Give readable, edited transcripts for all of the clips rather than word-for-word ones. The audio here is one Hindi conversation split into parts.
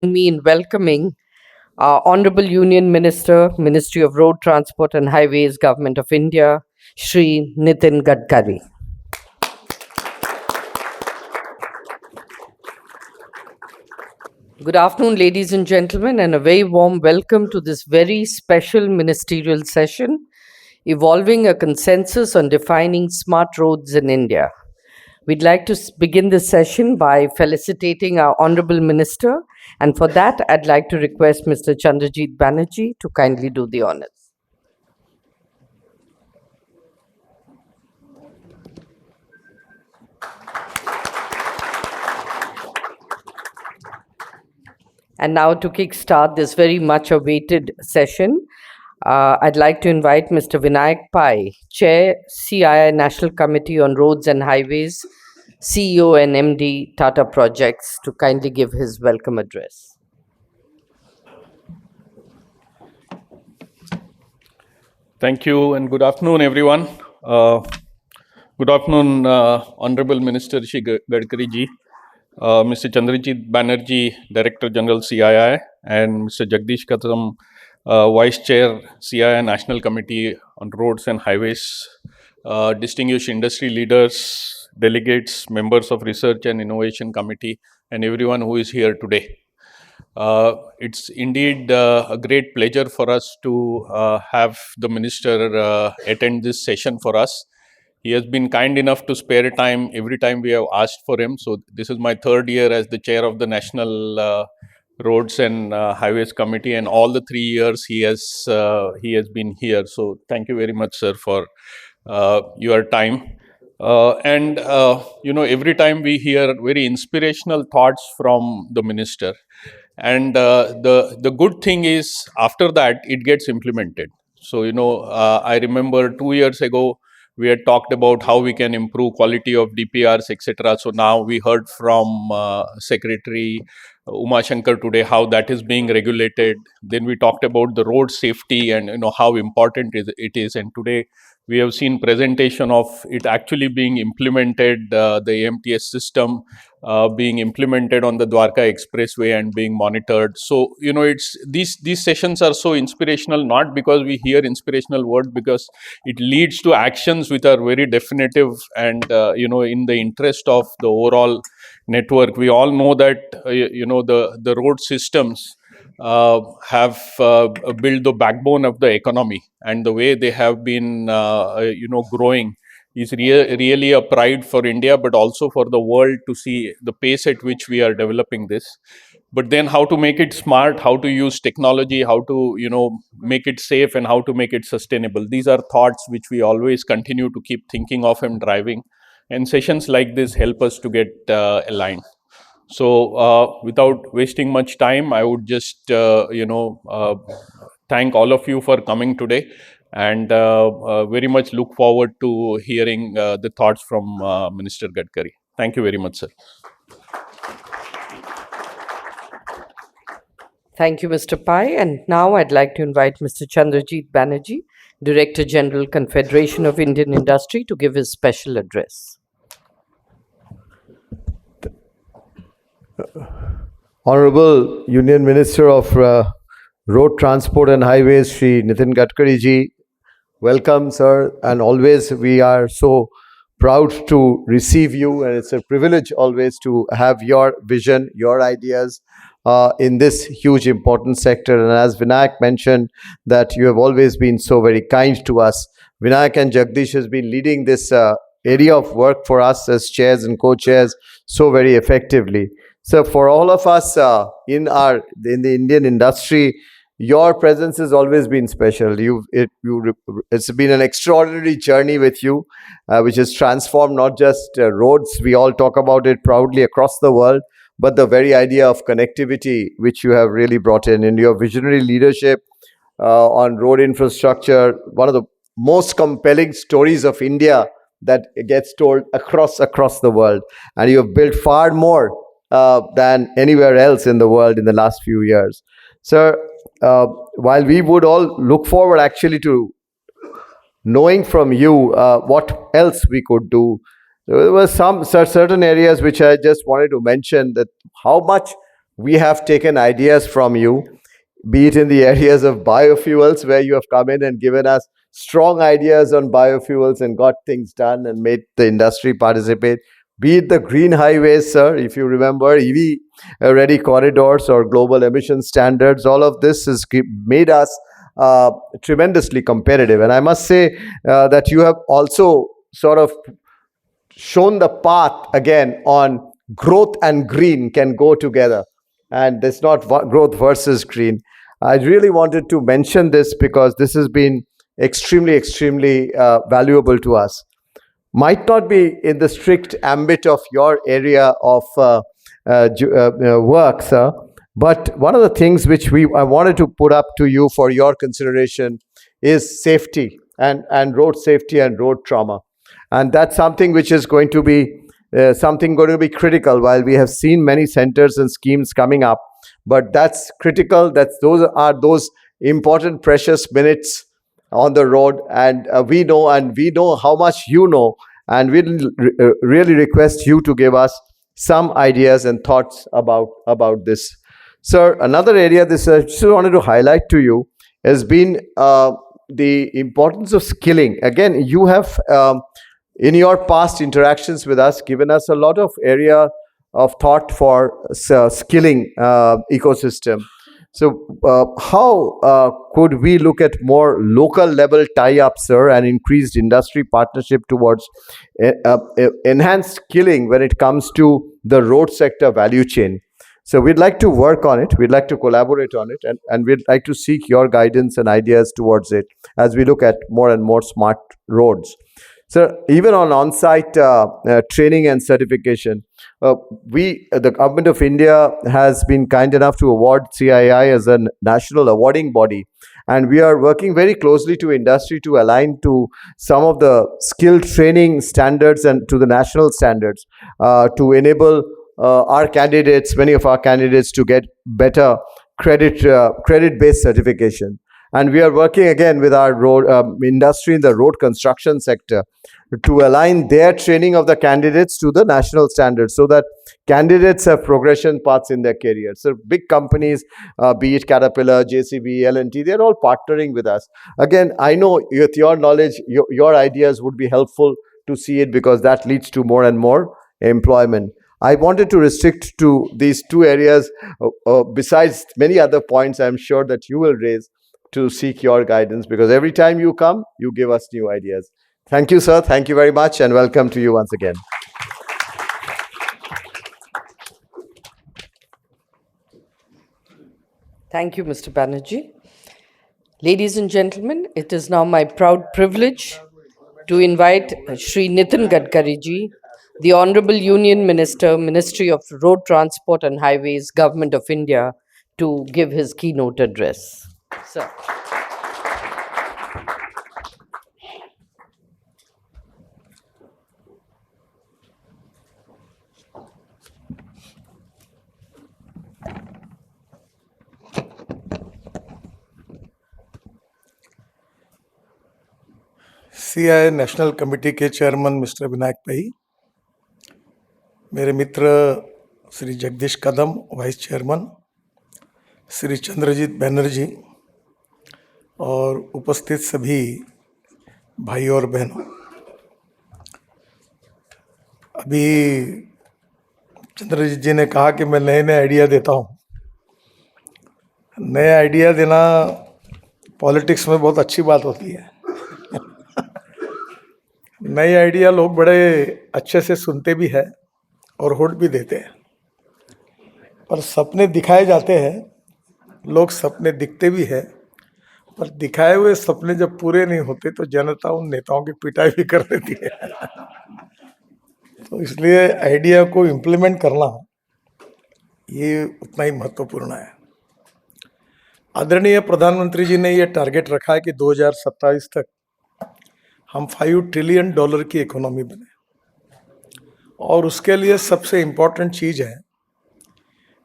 Me in welcoming our Honorable Union Minister, Ministry of Road Transport and Highways, Government of India, Shri Nitin Gadkari. Good afternoon, ladies and gentlemen, and a very warm welcome to this very special ministerial session, Evolving a Consensus on Defining Smart Roads in India. We'd like to begin this session by felicitating our Honorable Minister, and for that, I'd like to request Mr. Chandrajit Banerjee to kindly do the honors. And now, to kickstart this very much awaited session, I'd like to invite Mr. Vinayak Pai, Chair, CII National Committee on Roads and Highways, CEO and MD, Tata Projects, to kindly give his welcome address. Thank you and good afternoon, everyone. Good afternoon, Honorable Minister Shri Gadkari ji, Mr. Chandrajit Banerjee, Director General CII, and Mr. Jagdish Katam, Vice Chair CII National Committee on Roads and Highways, distinguished industry leaders, delegates, members of Research and Innovation Committee, and everyone who is here today. It's indeed a great pleasure for us to have the Minister attend this session for us. He has been kind enough to spare time every time we have asked for him. So this is my third year as the chair of the National Roads and Highways Committee, and all the 3 years he has been here. So thank you very much, sir, for your time. Every time we hear very inspirational thoughts from the minister. And the good thing is, after that, it gets implemented. So, I remember 2 years ago, we had talked about how we can improve quality of DPRs, etc. So now we heard from Secretary Uma Shankar today how that is being regulated. Then we talked about the road safety and how important it is. And today we have seen presentation of it actually being implemented, the AMTS system being implemented on the Dwarka Expressway and being monitored. So it's these sessions are so inspirational, not because we hear inspirational words, because it leads to actions which are very definitive and in the interest of the overall network. We all know that the road systems have built the backbone of the economy, and the way they have been growing is really a pride for India, but also for the world to see the pace at which we are developing this. But then how to make it smart, how to use technology, how to make it safe, and how to make it sustainable. These are thoughts which we always continue to keep thinking of and driving, and sessions like this help us to get aligned. So without wasting much time, I would just thank all of you for coming today, and very much look forward to hearing the thoughts from Minister Gadkari. Thank you very much, sir. Thank you, Mr. Pai. And now I'd like to invite Mr. Chandrajit Banerjee, Director General, Confederation of Indian Industry, to give his special address. Honorable Union Minister of Road Transport and Highways, Shri Nitin Gadkari ji, welcome, sir. And always we are so proud to receive you, and it's a privilege always to have your vision, your ideas in this huge important sector. And as Vinayak mentioned, that you have always been so very kind to us. Vinayak and Jagdish has been leading this area of work for us as chairs and co-chairs so very effectively. So for all of us in the Indian industry, your presence has always been special. It's been an extraordinary journey with you, which has transformed not just roads. We all talk about it proudly across the world, but the very idea of connectivity, which you have really brought in your visionary leadership on road infrastructure. One of the most compelling stories of India that gets told across the world, and you have built far more than anywhere else in the world in the last few years. Sir, while we would all look forward actually to knowing from you what else we could do, there were some certain areas which I just wanted to mention, that how much we have taken ideas from you, be it in the areas of biofuels, where you have come in and given us strong ideas on biofuels and got things done and made the industry participate, be it the green highways, sir, if you remember, EV ready corridors or global emission standards, all of this has made us tremendously competitive. And I must say that you have also sort of shown the path again on growth and green can go together, and there's not growth versus green. I really wanted to mention this because this has been extremely valuable to us. Might not be in the strict ambit of your area of work, sir, but one of the things which I wanted to put up to you for your consideration is safety and road safety and road trauma. And that's something which is going to be critical. While we have seen many centers and schemes coming up, but that's critical. Those are those important precious minutes on the road, and we know how much you know, and we really request you to give us some ideas and thoughts about this, sir. Another area this I just wanted to highlight to you has been the importance of skilling. Again, you have in your past interactions with us given us a lot of area of thought for skilling ecosystem. So how could we look at more local level tie-ups, sir, and increased industry partnership towards enhanced skilling when it comes to the road sector value chain? So we'd like to work on it, we'd like to collaborate on it, and we'd like to seek your guidance and ideas towards it as we look at more and more smart roads. So even on on-site training and certification, the Government of India has been kind enough to award CII as a national awarding body, and we are working very closely to industry to align to some of the skill training standards and to the national standards to enable many of our candidates to get better credit-based certification. And we are working again with our road industry in the road construction sector to align their training of the candidates to the national standards so that candidates have progression paths in their career. So big companies, be it Caterpillar, JCB, L&T, they're all partnering with us. Again, I know with your knowledge, your ideas would be helpful to see it because that leads to more and more employment. I wanted to restrict to these two areas besides many other points I'm sure that you will raise to seek your guidance, because every time you come, you give us new ideas. Thank you, sir. Thank you very much, and welcome to you once again. Thank you, Mr. Banerjee. Ladies and gentlemen, it is now my proud privilege to invite Shri Nitin Gadkari ji, the Honorable Union Minister, Ministry of Road Transport and Highways, Government of India, to give his keynote address. Sir. CII national committee के चेयरमैन मिस्टर विनायक भाई, मेरे मित्र श्री जगदीश कदम वाइस चेयरमैन, श्री चंद्रजीत बैनर्जी और उपस्थित सभी भाई और बहनों, अभी चंद्रजीत जी ने कहा कि मैं नए नए आइडिया देता हूँ। नए आइडिया देना पॉलिटिक्स में बहुत अच्छी बात होती है। नए आइडिया लोग बड़े अच्छे से सुनते भी हैं और होड़ भी देते हैं, पर सपने दिखाए जाते हैं, लोग सपने दिखते भी हैं, पर दिखाए हुए सपने जब पूरे नहीं होते तो जनता उन नेताओं की पिटाई भी कर देती है। तो इसलिए आइडिया को इम्प्लीमेंट करना ये उतना ही महत्वपूर्ण है। आदरणीय प्रधानमंत्री जी ने ये टारगेट रखा है कि 2027 तक हम $5 ट्रिलियन की इकोनॉमी बने, और उसके लिए सबसे इम्पोर्टेंट चीज़ है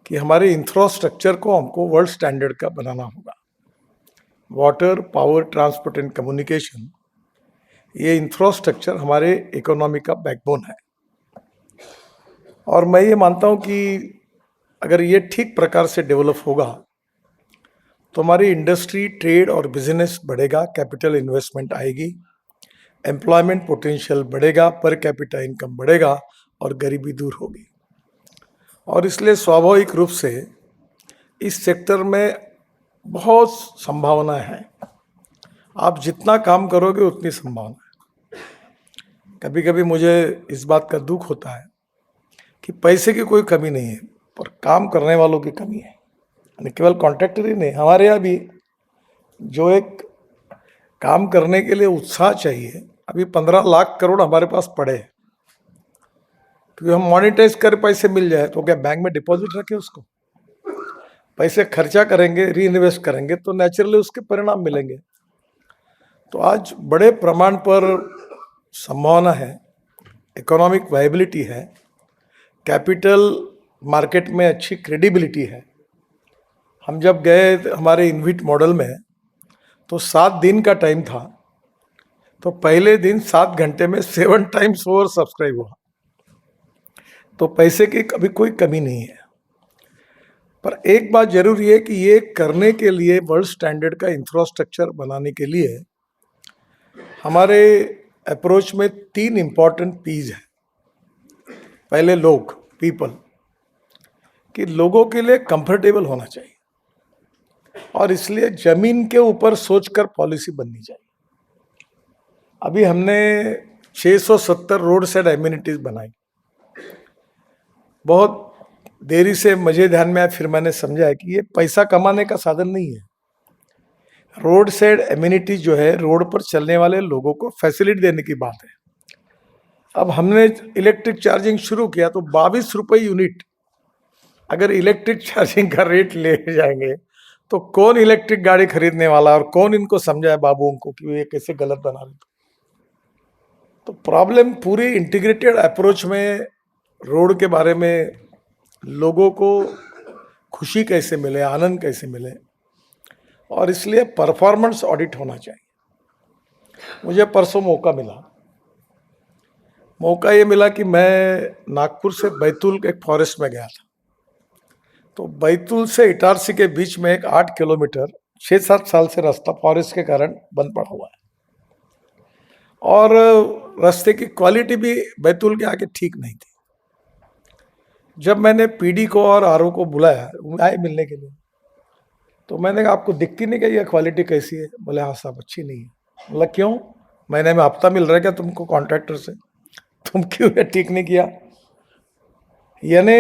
कि हमारे इंफ्रास्ट्रक्चर को हमको वर्ल्ड स्टैंडर्ड का बनाना होगा। Water, power, transport and communication, ये इंफ्रास्ट्रक्चर हमारे इकोनॉमी का बैकबोन है। और मैं ये मानता हूँ कि अगर ये ठीक प्रकार से डेवलप होगा तो हमारी इंडस्ट्री, ट्रेड और बिजनेस बढ़ेगा, कैपिटल इन्वेस्टमेंट आएगी, एम्प्लॉयमेंट पोटेंशियल बढ़ेगा, पर कैपिटा इनकम बढ़ेगा और गरीबी दूर होगी। और इसलिए स्वाभाविक रूप से इस सेक्टर में बहुत संभावना है। आप जितना काम करोगे उतनी संभावना है। कभी कभी मुझे इस बात का दुख होता है कि पैसे की कोई कमी नहीं है, पर काम करने वालों की कमी है। यानी केवल कॉन्ट्रैक्टर ही नहीं, हमारे यहाँ भी जो एक काम करने के लिए उत्साह चाहिए, अभी 15 लाख करोड़ हमारे पास पड़े हैं, क्योंकि हम मोनेटाइज कर पैसे मिल जाए तो क्या बैंक में डिपॉजिट रखे उसको? पैसे खर्चा करेंगे, री इन्वेस्ट करेंगे तो नेचुरली उसके परिणाम मिलेंगे। तो आज बड़े प्रमाण पर संभावना है, इकोनॉमिक वायबिलिटी है, कैपिटल मार्केट में अच्छी क्रेडिबिलिटी है। हम जब गए हमारे इनविट मॉडल में तो 7 दिन का टाइम था, तो पहले दिन 7 घंटे में 7 टाइम्स ओवर सब्सक्राइब हुआ। तो पैसे की कभी कोई कमी नहीं है। पर एक बात जरूरी है कि ये करने के लिए वर्ल्ड स्टैंडर्ड का इंफ्रास्ट्रक्चर बनाने के लिए हमारे अप्रोच में 3 इंपॉर्टेंट पीज है। पहले लोग, पीपल, कि लोगों के लिए कंफर्टेबल होना चाहिए और इसलिए जमीन के ऊपर सोचकर पॉलिसी बननी चाहिए। अभी हमने 670 रोड साइड एम्यूनिटीज बनाई। बहुत देरी से मुझे ध्यान में आया, फिर मैंने समझा है कि ये पैसा कमाने का साधन नहीं है। रोड साइड एम्यूनिटीज जो है, रोड पर चलने वाले लोगों को फैसिलिटी देने की बात है। अब हमने इलेक्ट्रिक चार्जिंग शुरू किया तो 22 रुपये यूनिट अगर इलेक्ट्रिक चार्जिंग का रेट ले जाएंगे तो कौन इलेक्ट्रिक गाड़ी खरीदने वाला और कौन इनको समझाए बाबुओं को कि ये कैसे गलत बना रहे। तो प्रॉब्लम पूरी इंटीग्रेटेड अप्रोच में रोड के बारे में लोगों को खुशी कैसे मिले, आनंद कैसे मिले, और इसलिए परफॉर्मेंस ऑडिट होना चाहिए। मुझे परसों मौका ये मिला कि मैं नागपुर से बैतूल के एक फॉरेस्ट में गया था। तो बैतूल से इटारसी के बीच में एक 8 किलोमीटर 6-7 साल से रास्ता फॉरेस्ट के कारण बंद पड़ा हुआ है और रास्ते की क्वालिटी भी बैतूल के आगे ठीक नहीं थी। जब मैंने पीडी को और आरओ को बुलाया, आए मिलने के लिए, तो मैंने कहा आपको दिखती नहीं कि ये क्वालिटी कैसी है? बोले हाँ साहब अच्छी नहीं है। बोला क्यों? महीने में हफ्ता मिल रहा है क्या तुमको कॉन्ट्रैक्टर से? तुम क्यों ये ठीक नहीं किया? यानी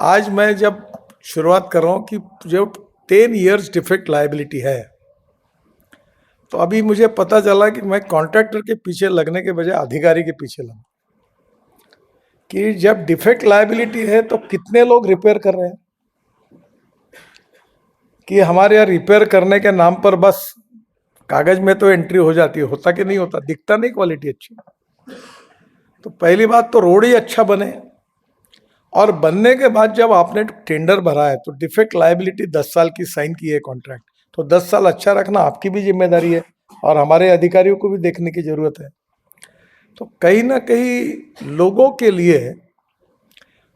आज मैं जब शुरुआत कर रहा हूँ कि जो 10 years डिफेक्ट लायबिलिटी है, तो अभी मुझे पता चला कि मैं कॉन्ट्रैक्टर के पीछे लगने के बजाय अधिकारी के पीछे लगूं कि जब डिफेक्ट लायबिलिटी है तो कितने लोग रिपेयर कर रहे हैं, कि हमारे यहाँ रिपेयर करने के नाम पर बस कागज में तो एंट्री हो जाती है, होता कि नहीं होता, दिखता नहीं क्वालिटी अच्छी। तो पहली बात तो रोड ही अच्छा बने, और बनने के बाद जब आपने टेंडर भरा है तो डिफेक्ट लायबिलिटी 10 साल की साइन की है कॉन्ट्रैक्ट, तो 10 साल अच्छा रखना आपकी भी जिम्मेदारी है और हमारे अधिकारियों को भी देखने की जरूरत है। तो कहीं ना कहीं लोगों के लिए,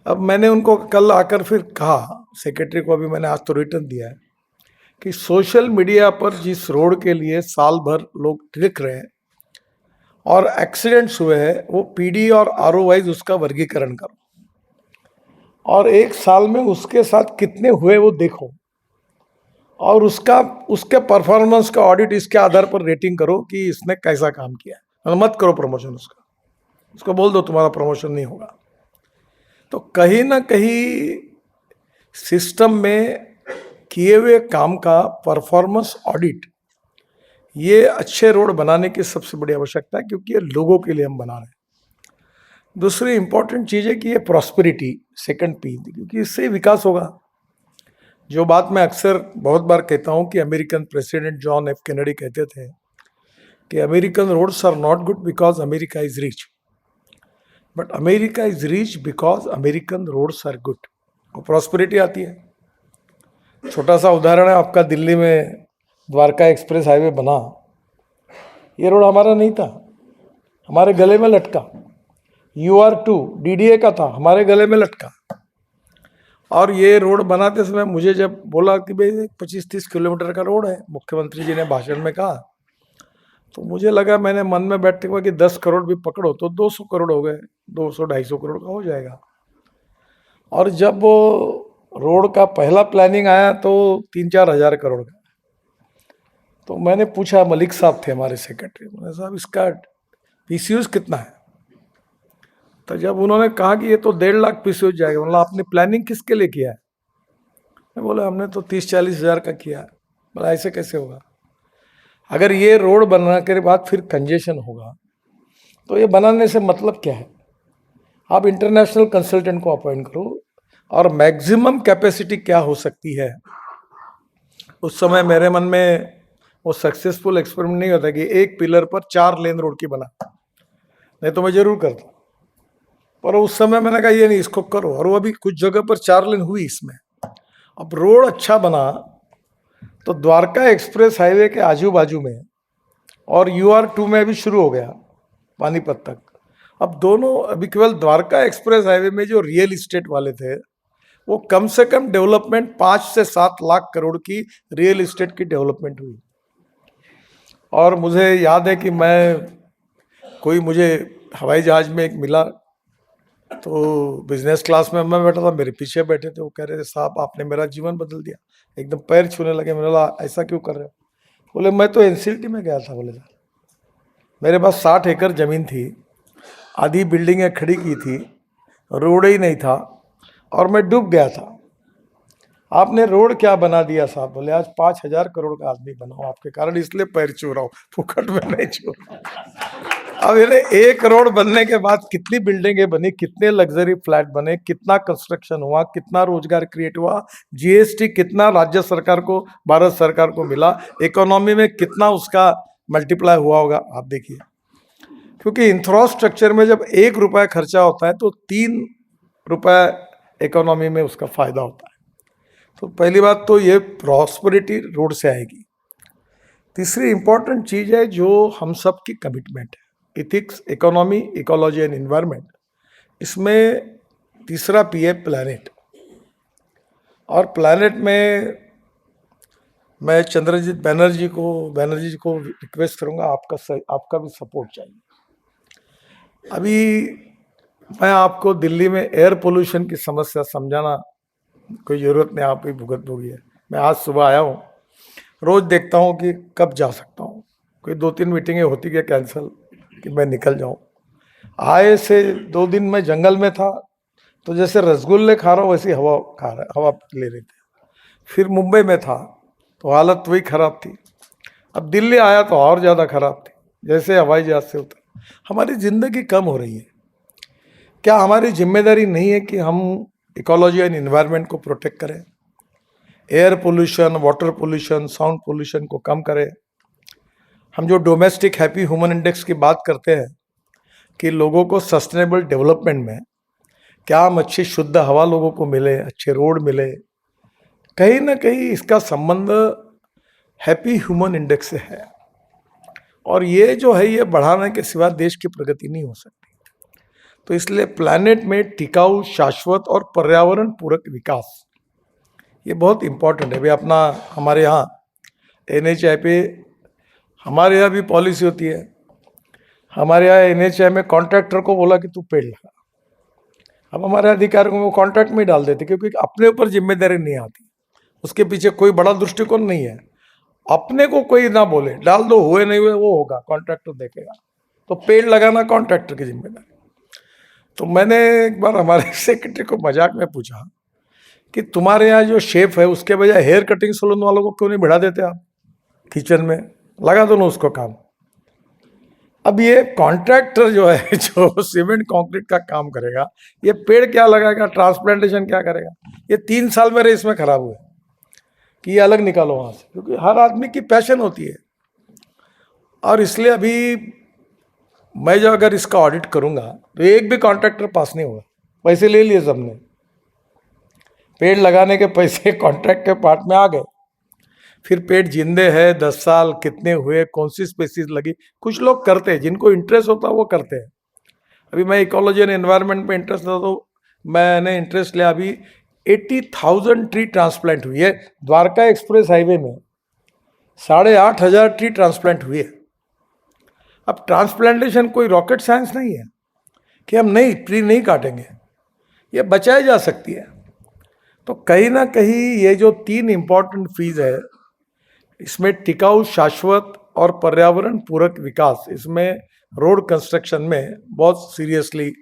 अब मैंने उनको कल आकर फिर कहा, सेक्रेटरी को भी मैंने आज तो रिटर्न दिया है, कि सोशल मीडिया पर जिस रोड के लिए साल भर लोग लिख रहे हैं और एक्सीडेंट्स हुए हैं, वो पीडी और आरओ वाइज उसका वर्गीकरण करो और एक साल में उसके साथ कितने हुए वो देखो, और उसके परफॉर्मेंस का ऑडिट इसके आधार पर रेटिंग करो कि इसने कैसा काम किया। मत करो प्रमोशन उसको बोल दो तुम्हारा प्रमोशन नहीं होगा। तो कहीं ना कहीं सिस्टम में किए हुए काम का परफॉर्मेंस ऑडिट, ये अच्छे रोड बनाने की सबसे बड़ी आवश्यकता है, क्योंकि ये लोगों के लिए हम बना रहे हैं। दूसरी इंपॉर्टेंट चीज़ है कि ये प्रॉस्पेरिटी, सेकंड पी, क्योंकि इससे विकास होगा। जो बात मैं अक्सर बहुत बार कहता हूँ कि American president John F Kennedy कहते थे कि American roads are not good because America is rich, but America is rich because American roads are good. और प्रॉस्पेरिटी आती है। छोटा सा उदाहरण है आपका, दिल्ली में द्वारका एक्सप्रेस हाईवे बना, ये रोड हमारा नहीं था, हमारे गले में लटका। UR2 DDA का था, हमारे गले में लटका। और ये रोड बनाते समय मुझे जब बोला कि भाई 25-30 किलोमीटर का रोड है, मुख्यमंत्री जी ने भाषण में कहा, तो मुझे लगा, मैंने मन में बैठते हुए कि 10 करोड़ भी पकड़ो तो 200 करोड़ हो गए, 200-250 करोड़ का हो जाएगा। और जब वो रोड का पहला प्लानिंग आया तो 3-4 हज़ार करोड़ का। तो मैंने पूछा, मलिक साहब थे हमारे सेक्रेटरी, मैंने साहब इसका पीसीयूज कितना है? तो जब उन्होंने कहा कि ये तो 1.5 लाख पीसीयूज जाएगा, मतलब आपने प्लानिंग किसके लिए किया है? मैं बोला हमने तो 30-40 हज़ार का किया है। बोला ऐसे कैसे होगा? अगर ये रोड बनने के बाद फिर कंजेशन होगा तो ये बनाने से मतलब क्या है? आप इंटरनेशनल कंसल्टेंट को अपॉइंट करो और मैक्सिमम कैपेसिटी क्या हो सकती है। उस समय मेरे मन में वो सक्सेसफुल एक्सपेरिमेंट नहीं होता कि एक पिलर पर 4 लेन रोड की बना, नहीं तो मैं जरूर करता, पर उस समय मैंने कहा ये नहीं, इसको करो। और वो अभी कुछ जगह पर 4 लेन हुई इसमें। अब रोड अच्छा बना तो द्वारका एक्सप्रेस हाईवे के आजू बाजू में और UR2 में भी शुरू हो गया पानीपत तक। अब दोनों, अभी केवल द्वारका एक्सप्रेस हाईवे में जो रियल इस्टेट वाले थे वो कम से कम डेवलपमेंट 5 से 7 लाख करोड़ की रियल इस्टेट की डेवलपमेंट हुई। और मुझे याद है कि मुझे हवाई जहाज में एक मिला, तो बिजनेस क्लास में मैं बैठा था, मेरे पीछे बैठे थे, वो कह रहे थे साहब आपने मेरा जीवन बदल दिया, एकदम पैर छूने लगे। मैंने बोला ऐसा क्यों कर रहे हो? बोले मैं तो NCLT में गया था। बोले सर मेरे पास 60 एकड़ ज़मीन थी, आधी बिल्डिंगें खड़ी की थी, रोड ही नहीं था और मैं डूब गया था। आपने रोड क्या बना दिया साहब? बोले आज 5,000 करोड़ का आदमी बना हूं आपके कारण, इसलिए पैर छू रहा हूँ, फुकट में नहीं छू रहा। अब ये 1 करोड़ बनने के बाद कितनी बिल्डिंगें बनी, कितने लग्जरी फ्लैट बने, कितना कंस्ट्रक्शन हुआ, कितना रोजगार क्रिएट हुआ, GST कितना राज्य सरकार को, भारत सरकार को मिला, इकोनॉमी में कितना उसका मल्टीप्लाई हुआ होगा, आप देखिए। क्योंकि इंफ्रास्ट्रक्चर में जब 1 रुपया खर्चा होता है तो 3 रुपए इकोनॉमी में उसका फायदा होता है। तो पहली बात तो ये प्रॉस्पेरिटी रोड से आएगी। तीसरी इंपॉर्टेंट चीज है जो हम सब की कमिटमेंट है, ethics, economy, ecology and environment. इसमें तीसरा P है प्लैनेट। और प्लैनेट में मैं चंद्रजीत बैनर्जी जी को रिक्वेस्ट करूंगा, आपका भी सपोर्ट चाहिए। अभी मैं आपको दिल्ली में एयर पोल्यूशन की समस्या समझाना कोई ज़रूरत नहीं, आप ही भुगत भोगी है। मैं आज सुबह आया हूँ, रोज़ देखता हूँ कि कब जा सकता हूँ। कोई 2-3 मीटिंगें होती है कैंसिल कि मैं निकल जाऊँ। आए से 2 दिन मैं जंगल में था, तो जैसे रसगुल्ले खा रहा हूँ वैसी हवा ले रहे थे। फिर मुंबई में था तो हालत वही ख़राब थी। अब दिल्ली आया तो और ज़्यादा ख़राब थी, जैसे हवाई जहाज से उतर। हमारी ज़िंदगी कम हो रही है। क्या हमारी जिम्मेदारी नहीं है कि हम इकोलॉजी एंड एनवायरनमेंट को प्रोटेक्ट करें, air pollution, water pollution, sound pollution को कम करें? हम जो डोमेस्टिक हैप्पी ह्यूमन इंडेक्स की बात करते हैं कि लोगों को सस्टेनेबल डेवलपमेंट में क्या हम अच्छी शुद्ध हवा लोगों को मिले, अच्छे रोड मिले, कहीं ना कहीं इसका संबंध हैप्पी ह्यूमन इंडेक्स से है। और ये जो है ये बढ़ाने के सिवा देश की प्रगति नहीं हो सकती। तो इसलिए प्लैनेट में टिकाऊ, शाश्वत और पर्यावरण पूरक विकास ये बहुत इंपॉर्टेंट है। अभी अपना हमारे यहाँ NHI पे हमारे यहाँ भी पॉलिसी होती है। हमारे यहाँ NHI में कॉन्ट्रैक्टर को बोला कि तू पेड़ लगा। अब हमारे अधिकारियों को वो कॉन्ट्रैक्ट में डाल देते क्योंकि अपने ऊपर जिम्मेदारी नहीं आती, उसके पीछे कोई बड़ा दृष्टिकोण नहीं है। अपने को कोई ना बोले, डाल दो, हुए नहीं हुए वो होगा, कॉन्ट्रैक्टर देखेगा। तो पेड़ लगाना कॉन्ट्रैक्टर की जिम्मेदारी। तो मैंने एक बार हमारे सेक्रेटरी को मजाक में पूछा कि तुम्हारे यहाँ जो शेफ है उसके बजाय हेयर कटिंग सलून वालों को क्यों नहीं बढ़ा देते आप, किचन में लगा दो ना उसको काम। अब ये कॉन्ट्रैक्टर जो है जो सीमेंट कंक्रीट का काम करेगा, ये पेड़ क्या लगाएगा, ट्रांसप्लांटेशन क्या करेगा? ये 3 साल मेरे इसमें खराब हुए कि ये अलग निकालो वहाँ से, क्योंकि हर आदमी की पैशन होती है। और इसलिए अभी मैं जो अगर इसका ऑडिट करूंगा तो एक भी कॉन्ट्रैक्टर पास नहीं होगा। पैसे ले लिए सबने, पेड़ लगाने के पैसे कॉन्ट्रैक्ट के पार्ट में आ गए। फिर पेड़ जिंदे है 10 साल कितने हुए, कौन सी स्पेसीज लगी, कुछ लोग करते हैं, जिनको इंटरेस्ट होता है वो करते हैं। अभी मैं इकोलॉजी एंड एनवायरनमेंट में इंटरेस्ट था तो मैंने इंटरेस्ट लिया। अभी 80,000 ट्री ट्रांसप्लांट हुई है। द्वारका एक्सप्रेस हाईवे में 8,500 ट्री ट्रांसप्लांट हुई है। अब ट्रांसप्लांटेशन कोई रॉकेट साइंस नहीं है कि हम नहीं ट्री नहीं काटेंगे, ये बचाई जा सकती है। तो कहीं ना कहीं ये जो 3 इम्पॉर्टेंट फीज है, इसमें टिकाऊ, शाश्वत और पर्यावरण पूरक विकास, इसमें रोड कंस्ट्रक्शन में बहुत सीरियसली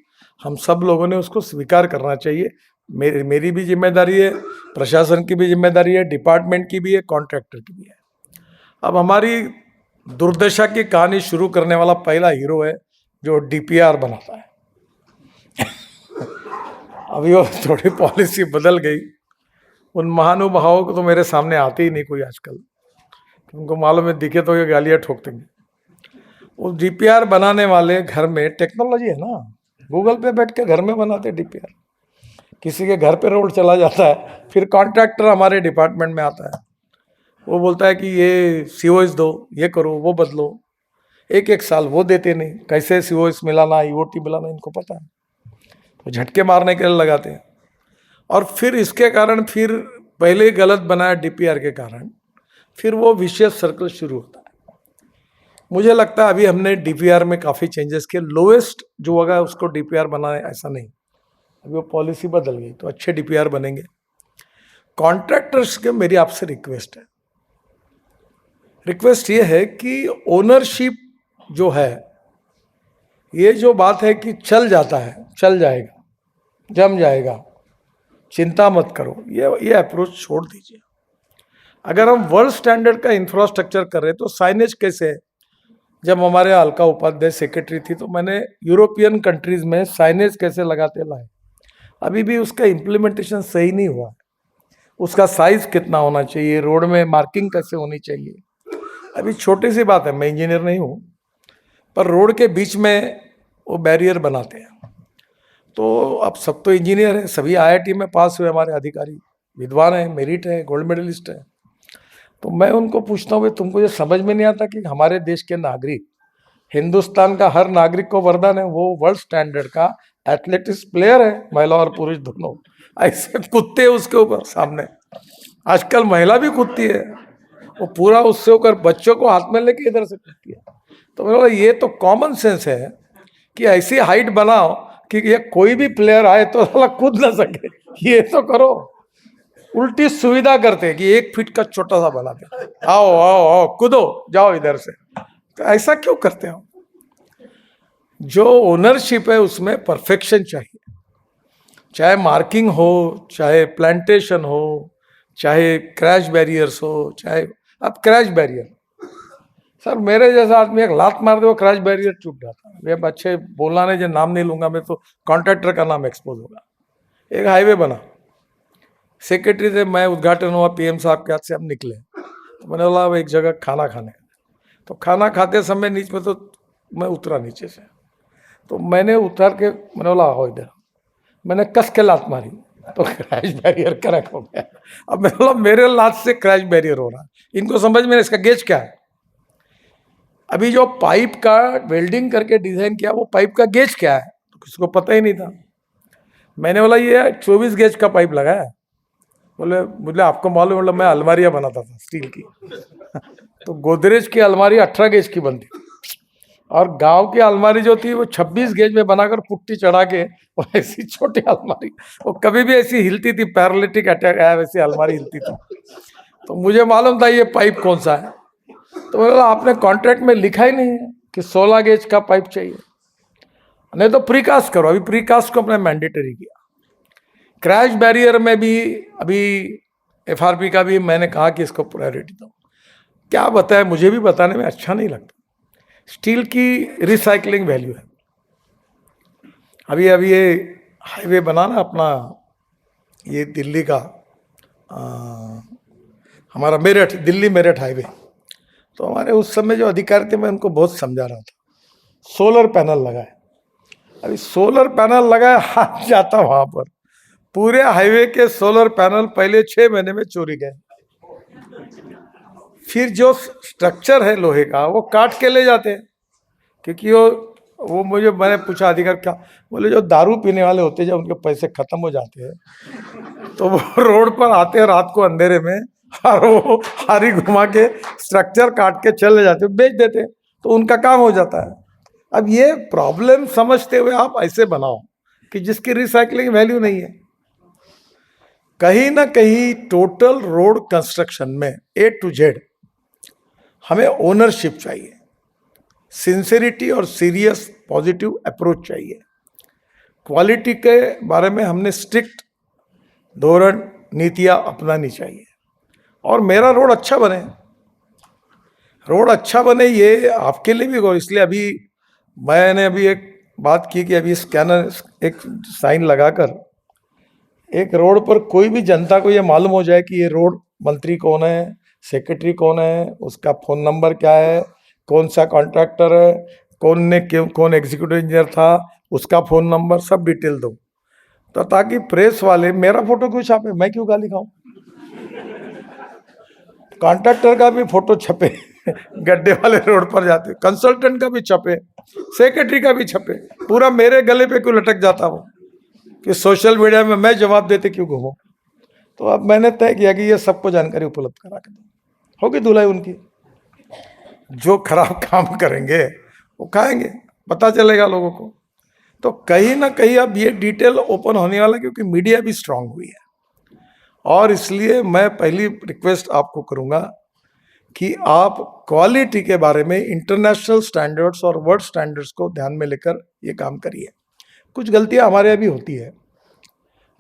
हम सब लोगों ने उसको स्वीकार करना चाहिए। मेरी भी जिम्मेदारी है, प्रशासन की भी जिम्मेदारी है, डिपार्टमेंट की भी है, कॉन्ट्रैक्टर की भी है। अब हमारी दुर्दशा की कहानी शुरू करने वाला पहला हीरो है जो डीपीआर बनाता है। अभी वो थोड़ी पॉलिसी बदल गई। उन महानुभावों को तो मेरे सामने आते ही नहीं कोई आजकल, उनको मालूम है दिखे तो ये गालियाँ ठोक देंगे। वो डीपीआर बनाने वाले घर में टेक्नोलॉजी है ना, गूगल पे बैठ के घर में बनाते डीपीआर। किसी के घर पे रोड चला जाता है, फिर कॉन्ट्रैक्टर हमारे डिपार्टमेंट में आता है, वो बोलता है कि ये सीओएस दो, ये करो, वो बदलो। एक साल वो देते नहीं, कैसे सीओएस मिलाना, ईओटी मिलाना इनको पता है, तो झटके मारने के लिए लगाते हैं। और फिर इसके कारण फिर पहले ही गलत बनाया डीपीआर के कारण, फिर वो विशेष सर्कल शुरू होता है। मुझे लगता है अभी हमने डीपीआर में काफ़ी चेंजेस किए। लोएस्ट जो होगा उसको डीपीआर बनाए, ऐसा नहीं, अभी वो पॉलिसी बदल गई तो अच्छे डीपीआर बनेंगे। कॉन्ट्रैक्टर्स के मेरी आपसे रिक्वेस्ट ये है कि ओनरशिप जो है, ये जो बात है कि चल जाता है, चल जाएगा, जम जाएगा, चिंता मत करो, ये अप्रोच छोड़ दीजिए। अगर हम वर्ल्ड स्टैंडर्ड का इंफ्रास्ट्रक्चर कर रहे तो साइनेज कैसे है? जब हमारे अलका उपाध्याय सेक्रेटरी थी तो मैंने यूरोपियन कंट्रीज में साइनेज कैसे लगाते लाए, अभी भी उसका इम्प्लीमेंटेशन सही नहीं हुआ। उसका साइज कितना होना चाहिए, रोड में मार्किंग कैसे होनी चाहिए, अभी छोटी सी बात है। मैं इंजीनियर नहीं हूँ, पर रोड के बीच में वो बैरियर बनाते हैं। तो अब सब तो इंजीनियर है, सभी आईआईटी में पास हुए हमारे अधिकारी, विद्वान है, मेरिट है, गोल्ड मेडलिस्ट है। तो मैं उनको पूछता हूँ, तुमको ये समझ में नहीं आता कि हमारे देश के नागरिक, हिंदुस्तान का हर नागरिक को वरदान है, वो वर्ल्ड स्टैंडर्ड का एथलेटिक्स प्लेयर है, महिला और पुरुष दोनों, ऐसे कुत्ते उसके ऊपर सामने। आजकल महिला भी कुत्ती है, वो पूरा उससे होकर बच्चों को हाथ में लेके इधर से कुत्ती है। तो मैंने बोला ये तो कॉमन सेंस है कि ऐसी हाइट बनाओ कि ये कोई भी प्लेयर आए तो साला कूद ना सके, ये तो करो। उल्टी सुविधा करते कि 1 फीट का छोटा सा बनाते, आओ आओ आओ कूदो, जाओ इधर से। तो ऐसा क्यों करते हो? जो ओनरशिप है उसमें परफेक्शन चाहिए, चाहे मार्किंग हो, चाहे प्लांटेशन हो, चाहे क्रैश बैरियर्स हो, चाहे अब क्रैश बैरियर, सर मेरे जैसा आदमी एक लात मार दे वो क्रैश बैरियर टूट जाता है। अब अच्छे बोलना नहीं, जो नाम नहीं लूंगा मैं, तो कॉन्ट्रैक्टर का नाम एक्सपोज होगा। एक हाईवे बना, सेक्रेटरी से मैं उद्घाटन हुआ, पीएम साहब के हाथ से हम निकले, तो मैंने बोला एक जगह खाना खाने, तो खाना खाते समय नीचे में, तो मैं उतरा नीचे से, तो मैंने उतर के मैंने बोला आओ इधर, मैंने कस के लात मारी तो क्रैश बैरियर क्रैक हो गया। अब मैंने बोला मेरे लात से क्रैश बैरियर हो रहा है, इनको समझ में, इसका गेज क्या है? अभी जो पाइप का वेल्डिंग करके डिजाइन किया, वो पाइप का गेज क्या है तो किसी को पता ही नहीं था। मैंने बोला ये 24 गेज का पाइप लगा है। बोले आपको मालूम? मतलब मैं अलमारियाँ बनाता था स्टील की तो गोदरेज की अलमारी 18 गेज की बनती थी, और गांव की अलमारी जो थी वो 26 गेज में बनाकर पुट्टी चढ़ा के, वो ऐसी छोटी अलमारी, वो कभी भी ऐसी हिलती थी, पैरालिटिक अटैक आया वैसी अलमारी हिलती थी। तो मुझे मालूम था ये पाइप कौन सा है। तो बोला आपने कॉन्ट्रैक्ट में लिखा ही नहीं है कि 16 गेज का पाइप चाहिए, नहीं तो प्रीकास्ट करो। अभी प्रीकास्ट को अपने मैंडेटरी किया। क्रैश बैरियर में भी अभी एफआरपी का भी मैंने कहा कि इसको प्रायोरिटी दो। क्या बताए, मुझे भी बताने में अच्छा नहीं लगता। स्टील की रिसाइकलिंग वैल्यू है। अभी ये हाईवे बना ना अपना, ये दिल्ली का हमारा मेरठ, दिल्ली मेरठ हाईवे, तो हमारे उस समय जो अधिकारी थे मैं उनको बहुत समझा रहा था, सोलर पैनल लगाए। अभी सोलर पैनल लगाए, हाथ जाता वहां पर, पूरे हाईवे के सोलर पैनल पहले 6 महीने में चोरी गए। फिर जो स्ट्रक्चर है लोहे का वो काट के ले जाते हैं, क्योंकि वो मैंने पूछा अधिकार क्या, बोले जो दारू पीने वाले होते हैं जब उनके पैसे खत्म हो जाते हैं तो वो रोड पर आते हैं रात को अंधेरे में और वो हारी घुमा के स्ट्रक्चर काट के चले जाते, बेच देते, तो उनका काम हो जाता है। अब ये प्रॉब्लम समझते हुए आप ऐसे बनाओ कि जिसकी रिसाइकलिंग वैल्यू नहीं है। कहीं ना कहीं टोटल रोड कंस्ट्रक्शन में A to Z हमें ओनरशिप चाहिए, सिंसियरिटी और सीरियस पॉजिटिव अप्रोच चाहिए। क्वालिटी के बारे में हमने स्ट्रिक्ट धोरण नीतियां अपनानी चाहिए और मेरा रोड अच्छा बने, रोड अच्छा बने ये आपके लिए भी। इसलिए अभी मैंने एक बात की कि अभी स्कैनर एक साइन लगाकर एक रोड पर कोई भी जनता को ये मालूम हो जाए कि ये रोड मंत्री कौन है, सेक्रेटरी कौन है, उसका फ़ोन नंबर क्या है, कौन सा कॉन्ट्रैक्टर है, कौन एग्जीक्यूटिव इंजीनियर था, उसका फ़ोन नंबर, सब डिटेल दो, तो ताकि प्रेस वाले मेरा फोटो क्यों छापे, मैं क्यों गाली खाऊं, कॉन्ट्रैक्टर का भी फोटो छपे गड्ढे वाले रोड पर जाते, कंसल्टेंट का भी छपे, सेक्रेटरी का भी छपे, पूरा मेरे गले पे क्यों लटक जाता हो कि सोशल मीडिया में मैं जवाब देते क्यों घूमूं। तो अब मैंने तय किया कि ये सबको जानकारी उपलब्ध करा के दो, होगी धुलाई उनकी। जो खराब काम करेंगे वो खाएंगे, पता चलेगा लोगों को। तो कहीं ना कहीं अब ये डिटेल ओपन होने वाला है, क्योंकि मीडिया भी स्ट्रांग हुई है। और इसलिए मैं पहली रिक्वेस्ट आपको करूंगा कि आप क्वालिटी के बारे में इंटरनेशनल स्टैंडर्ड्स और वर्ल्ड स्टैंडर्ड्स को ध्यान में लेकर ये काम करिए। कुछ गलतियां हमारे यहाँ भी होती है।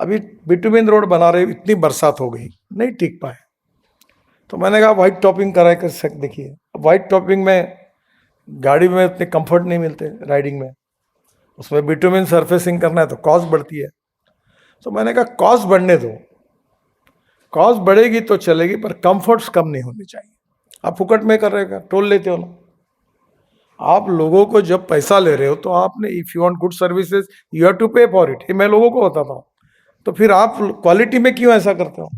अभी बिटुमिन रोड बना रहे, इतनी बरसात हो गई, नहीं टिक पाए, तो मैंने कहा वाइट टॉपिंग करा कर सक। देखिए वाइट टॉपिंग में गाड़ी में इतने कंफर्ट नहीं मिलते राइडिंग में, उसमें बिटुमिन सरफेसिंग करना है तो कॉस्ट बढ़ती है। तो मैंने कहा कॉस्ट बढ़ने दो, कॉस्ट बढ़ेगी तो चलेगी पर कंफर्ट्स कम नहीं होने चाहिए। आप फुकट में कर रहे, टोल लेते हो ना, आप लोगों को जब पैसा ले रहे हो तो आपने if you want good services you have to pay for it, ये मैं लोगों को बताता हूँ। तो फिर आप क्वालिटी में क्यों ऐसा करते हो?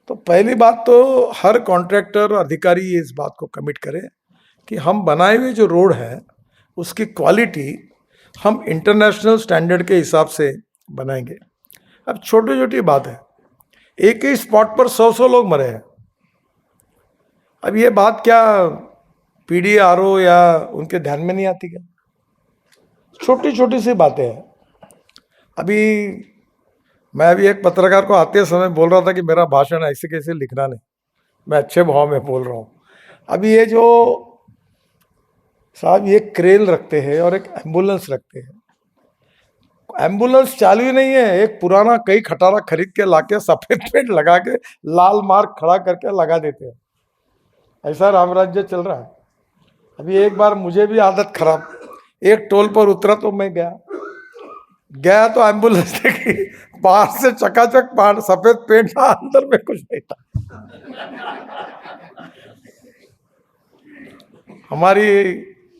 तो पहली बात तो हर कॉन्ट्रैक्टर और अधिकारी इस बात को कमिट करे कि हम बनाए हुए जो रोड है उसकी क्वालिटी हम इंटरनेशनल स्टैंडर्ड के हिसाब से बनाएंगे। अब छोटी छोटी बात है, एक ही स्पॉट पर 100 लोग मरे हैं। अब ये बात क्या PDRO या उनके ध्यान में नहीं आती क्या? छोटी छोटी सी बातें हैं। मैं अभी एक पत्रकार को आते समय बोल रहा था कि मेरा भाषण ऐसे कैसे लिखना नहीं, मैं अच्छे भाव में बोल रहा हूँ। अभी ये जो साहब ये क्रेन रखते हैं और एक एम्बुलेंस रखते हैं, एम्बुलेंस चालू ही नहीं है, एक पुराना कई खटारा खरीद के लाके सफेद पेंट लगा के लाल मार्क खड़ा करके लगा देते हैं। ऐसा रामराज्य चल रहा है। अभी एक बार मुझे भी आदत खराब, एक टोल पर उतरा तो मैं गया तो एम्बुलेंस देखी, बाहर से चकाचक बाहर सफेद पेंट था, अंदर में कुछ नहीं था। हमारी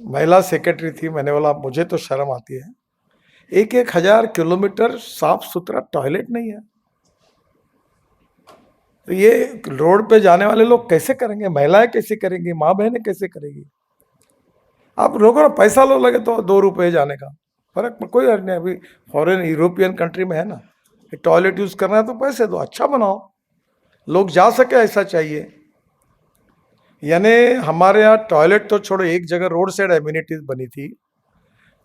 महिला सेक्रेटरी थी, मैंने बोला मुझे तो शर्म आती है, 1,000 किलोमीटर साफ सुथरा टॉयलेट नहीं है, तो ये रोड पे जाने वाले लोग कैसे करेंगे? महिलाएं कैसे करेंगी? माँ बहनें कैसे करेंगी? आप लोगों ने पैसा लो लगे तो 2 रुपये जाने का, फर्क कोई हर्ज नहीं। अभी फॉरेन यूरोपियन कंट्री में है ना, टॉयलेट यूज करना है तो पैसे दो, अच्छा बनाओ, लोग जा सके, ऐसा चाहिए। यानी हमारे यहाँ टॉयलेट तो छोड़ो, एक जगह रोड साइड एम्यूनिटीज बनी थी,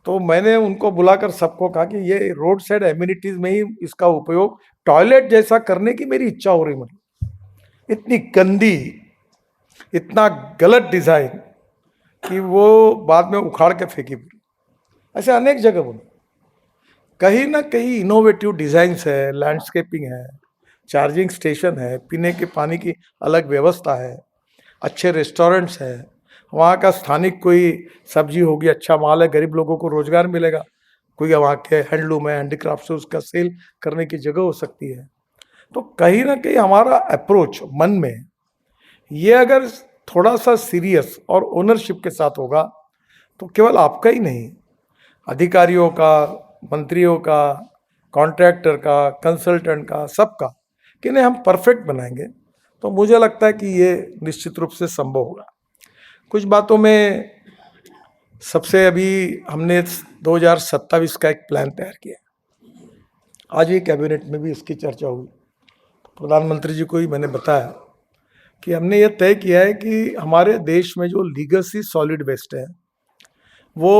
तो मैंने उनको बुलाकर सबको कहा कि ये रोड साइड एम्यूनिटीज में ही इसका उपयोग टॉयलेट जैसा करने की मेरी इच्छा हो रही। मतलब इतनी गंदी, इतना गलत डिजाइन कि वो बाद में उखाड़ के फेंकी पूरी। ऐसे अनेक जगह बने। कहीं ना कहीं इनोवेटिव डिजाइन्स है, लैंडस्केपिंग है, चार्जिंग स्टेशन है, पीने के पानी की अलग व्यवस्था है, अच्छे रेस्टोरेंट्स है, वहाँ का स्थानिक कोई सब्जी होगी, अच्छा माल है, गरीब लोगों को रोजगार मिलेगा, कोई वहाँ के हैंडलूम है, हैंडीक्राफ्ट से उसका सेल करने की जगह हो सकती है। तो कहीं ना कहीं हमारा अप्रोच मन में ये अगर थोड़ा सा सीरियस और ओनरशिप के साथ होगा तो केवल आपका ही नहीं, अधिकारियों का, मंत्रियों का, कॉन्ट्रैक्टर का, कंसल्टेंट का, सबका, कि नहीं हम परफेक्ट बनाएंगे, तो मुझे लगता है कि ये निश्चित रूप से संभव होगा। कुछ बातों में सबसे अभी हमने 2027 का एक प्लान तैयार किया, आज ही कैबिनेट में भी इसकी चर्चा हुई। प्रधानमंत्री जी को ही मैंने बताया कि हमने ये तय किया है कि हमारे देश में जो लीगेसी सॉलिड वेस्ट है वो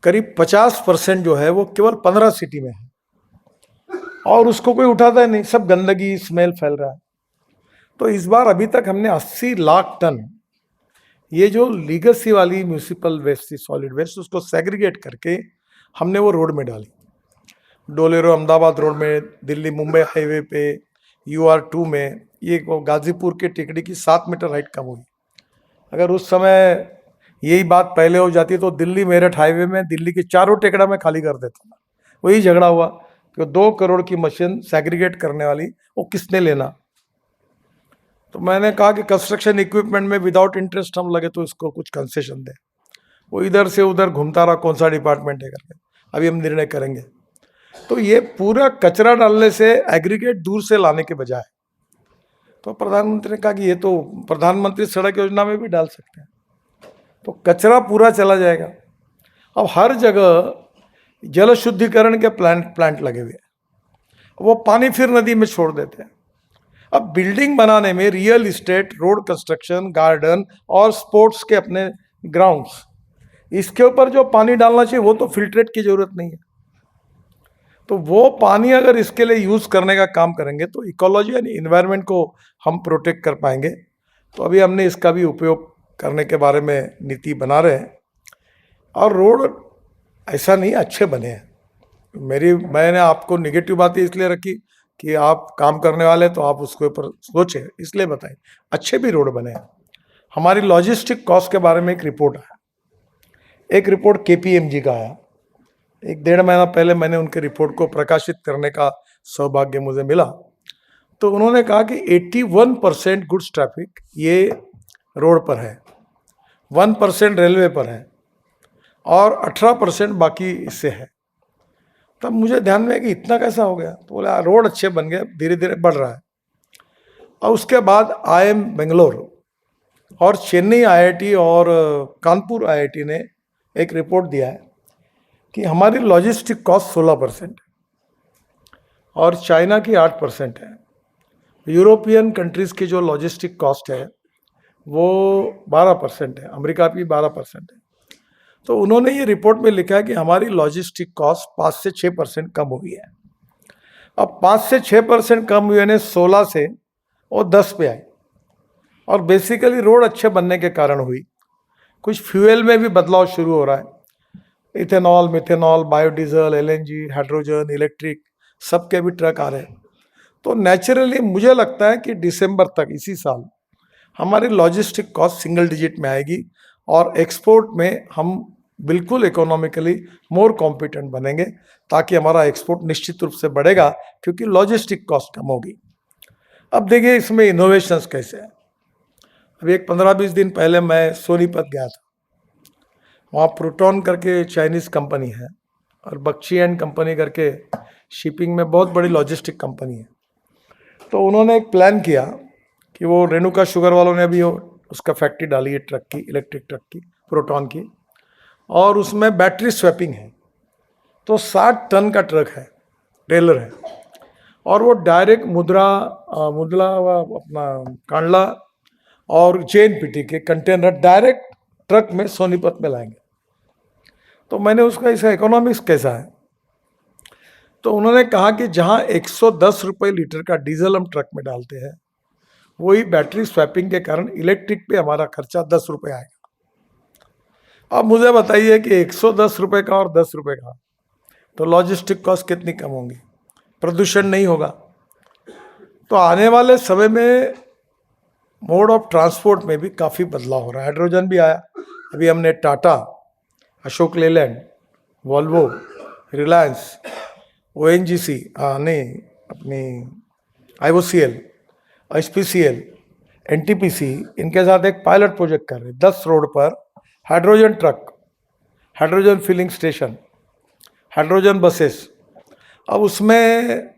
करीब 50% जो है वो केवल 15 सिटी में है और उसको कोई उठाता ही नहीं, सब गंदगी स्मेल फैल रहा है। तो इस बार अभी तक हमने 80 लाख टन ये जो लीगेसी वाली म्यूनिसिपल वेस्ट थी सॉलिड वेस्ट उसको सेग्रीगेट करके हमने वो रोड में डाली। डोलेरो अहमदाबाद रोड में, दिल्ली मुंबई हाईवे पे, UR2 में, ये वो गाजीपुर के टिकड़ी की 7 मीटर हाइट कम हुई। अगर उस समय यही बात पहले हो जाती तो दिल्ली मेरठ हाईवे में दिल्ली की चारों टेकड़ा में खाली कर देता था। वही झगड़ा हुआ कि 2 करोड़ की मशीन सेग्रीगेट करने वाली वो किसने लेना। तो मैंने कहा कि कंस्ट्रक्शन इक्विपमेंट में विदाउट इंटरेस्ट हम लगे तो इसको कुछ कंसेशन दे। वो इधर से उधर घूमता रहा कौन सा डिपार्टमेंट है करके, अभी हम निर्णय करेंगे। तो ये पूरा कचरा डालने से एग्रीगेट दूर से लाने के बजाय, तो प्रधानमंत्री ने कहा कि ये तो प्रधानमंत्री सड़क योजना में भी डाल सकते हैं, तो कचरा पूरा चला जाएगा। अब हर जगह जल शुद्धिकरण के प्लांट लगे हुए हैं, वो पानी फिर नदी में छोड़ देते हैं। अब बिल्डिंग बनाने में real estate, road construction, garden और स्पोर्ट्स के अपने ग्राउंड्स, इसके ऊपर जो पानी डालना चाहिए वो तो फिल्ट्रेट की जरूरत नहीं है। तो वो पानी अगर इसके लिए यूज करने का काम करेंगे तो इकोलॉजी यानी इन्वायरमेंट को हम प्रोटेक्ट कर पाएंगे। तो अभी हमने इसका भी उपयोग करने के बारे में नीति बना रहे हैं। और रोड ऐसा नहीं अच्छे बने हैं। मैंने आपको निगेटिव बातें इसलिए रखी कि आप काम करने वाले तो आप उसके ऊपर सोचें, इसलिए बताएं। अच्छे भी रोड बने हैं। हमारी लॉजिस्टिक कॉस्ट के बारे में एक रिपोर्ट आया, एक रिपोर्ट KPMG का आया। 1-1.5 महीना पहले मैंने उनके रिपोर्ट को प्रकाशित करने का सौभाग्य मुझे मिला। तो उन्होंने कहा कि 81% गुड्स ट्रैफिक ये रोड पर है, 1% रेलवे पर है और 18% बाकी इससे है। तब मुझे ध्यान में कि इतना कैसा हो गया। तो बोला रोड अच्छे बन गए, धीरे धीरे बढ़ रहा है। और उसके बाद IIM बेंगलोर और चेन्नई IIT और कानपुर IIT ने एक रिपोर्ट दिया है कि हमारी लॉजिस्टिक कॉस्ट 16% और चाइना की 8% है। यूरोपियन कंट्रीज़ की जो लॉजिस्टिक कॉस्ट है वो 12% है, अमेरिका की 12% है। तो उन्होंने ये रिपोर्ट में लिखा है कि हमारी लॉजिस्टिक कॉस्ट 5 से 6% कम हुई है। अब 5 से 6% कम हुई यानी 16 से वो 10 पे आई। और बेसिकली रोड अच्छे बनने के कारण हुई। कुछ फ्यूल में भी बदलाव शुरू हो रहा है। Ethanol, methanol, biodiesel, LNG, hydrogen, electric, सबके भी ट्रक आ रहे हैं। तो नेचुरली मुझे लगता है कि दिसंबर तक इसी साल हमारी लॉजिस्टिक कॉस्ट सिंगल डिजिट में आएगी और एक्सपोर्ट में हम बिल्कुल इकोनॉमिकली मोर कॉम्पिटेंट बनेंगे, ताकि हमारा एक्सपोर्ट निश्चित रूप से बढ़ेगा क्योंकि लॉजिस्टिक कॉस्ट कम होगी। अब देखिए इसमें इनोवेशंस कैसे हैं। अभी एक 15-20 दिन पहले मैं सोनीपत गया था। वहाँ प्रोटॉन करके चाइनीज़ कंपनी है और बख्शी एंड कंपनी करके शिपिंग में बहुत बड़ी लॉजिस्टिक कंपनी है। तो उन्होंने एक प्लान किया कि वो रेणुका शुगर वालों ने भी उसका फैक्ट्री डाली है ट्रक की, इलेक्ट्रिक ट्रक की, प्रोटॉन की, और उसमें बैटरी स्वैपिंग है। तो 60 टन का ट्रक है, ट्रेलर है, और वो डायरेक्ट मुद्रा अपना कांडला और JNPT के कंटेनर डायरेक्ट ट्रक में सोनीपत में लाएंगे। तो मैंने उसका इसका इकोनॉमिक्स कैसा है, तो उन्होंने कहा कि जहां 110 रुपये लीटर का डीजल हम ट्रक में डालते हैं, वही बैटरी स्वैपिंग के कारण इलेक्ट्रिक पे हमारा खर्चा 10 रुपये आएगा। अब मुझे बताइए कि 110 रुपये का और 10 रुपये का, तो लॉजिस्टिक कॉस्ट कितनी कम होंगी, प्रदूषण नहीं होगा। तो आने वाले समय में मोड ऑफ ट्रांसपोर्ट में भी काफ़ी बदलाव हो रहा है। हाइड्रोजन भी आया। अभी हमने टाटा, अशोक लेलैंड, वॉल्वो, रिलायंस, ONGC, नहीं अपनी IOCL, SPCL, NTPC, इनके साथ एक पायलट प्रोजेक्ट कर रहे हैं 10 रोड पर hydrogen truck, hydrogen filling station, hydrogen buses. अब उसमें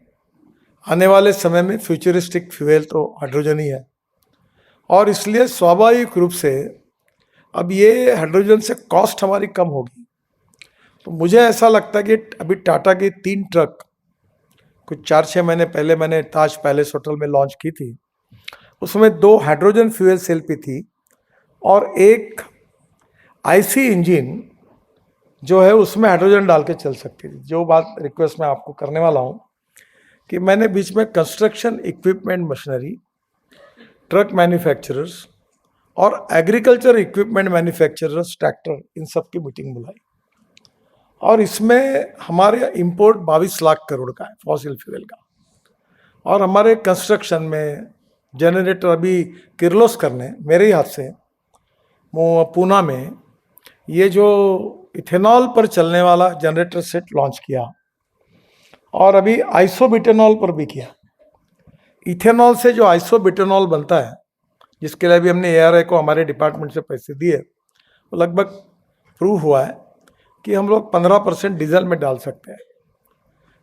आने वाले समय में फ्यूचरिस्टिक फ्यूल तो हाइड्रोजन ही है, और इसलिए स्वाभाविक रूप से अब ये हाइड्रोजन से कॉस्ट हमारी कम होगी। तो मुझे ऐसा लगता है कि अभी टाटा के 3 ट्रक कुछ 4-6 महीने पहले मैंने ताज पैलेस होटल में लॉन्च की थी। उसमें 2 हाइड्रोजन फ्यूल सेल पे थी और एक आईसी इंजन जो है उसमें हाइड्रोजन डाल के चल सकती थी। जो बात रिक्वेस्ट मैं आपको करने वाला हूँ कि मैंने बीच में construction equipment machinery, truck manufacturers और एग्रीकल्चर इक्विपमेंट मैन्युफैक्चरर्स, ट्रैक्टर, इन सब की मीटिंग बुलाई और इसमें हमारे इंपोर्ट 22 लाख करोड़ का है फॉसिल फ्यूल का। और हमारे कंस्ट्रक्शन में जनरेटर अभी किर्लोस्कर ने मेरे ही हाथ से पूना में ये जो इथेनॉल पर चलने वाला जनरेटर सेट लॉन्च किया और अभी आइसोब्यूटेनॉल पर भी किया। इथेनॉल से जो आइसोब्यूटेनॉल बनता है, जिसके लिए भी हमने एआरआई को हमारे डिपार्टमेंट से पैसे दिए, वो लगभग प्रूव हुआ है कि हम लोग 15% डीजल में डाल सकते हैं।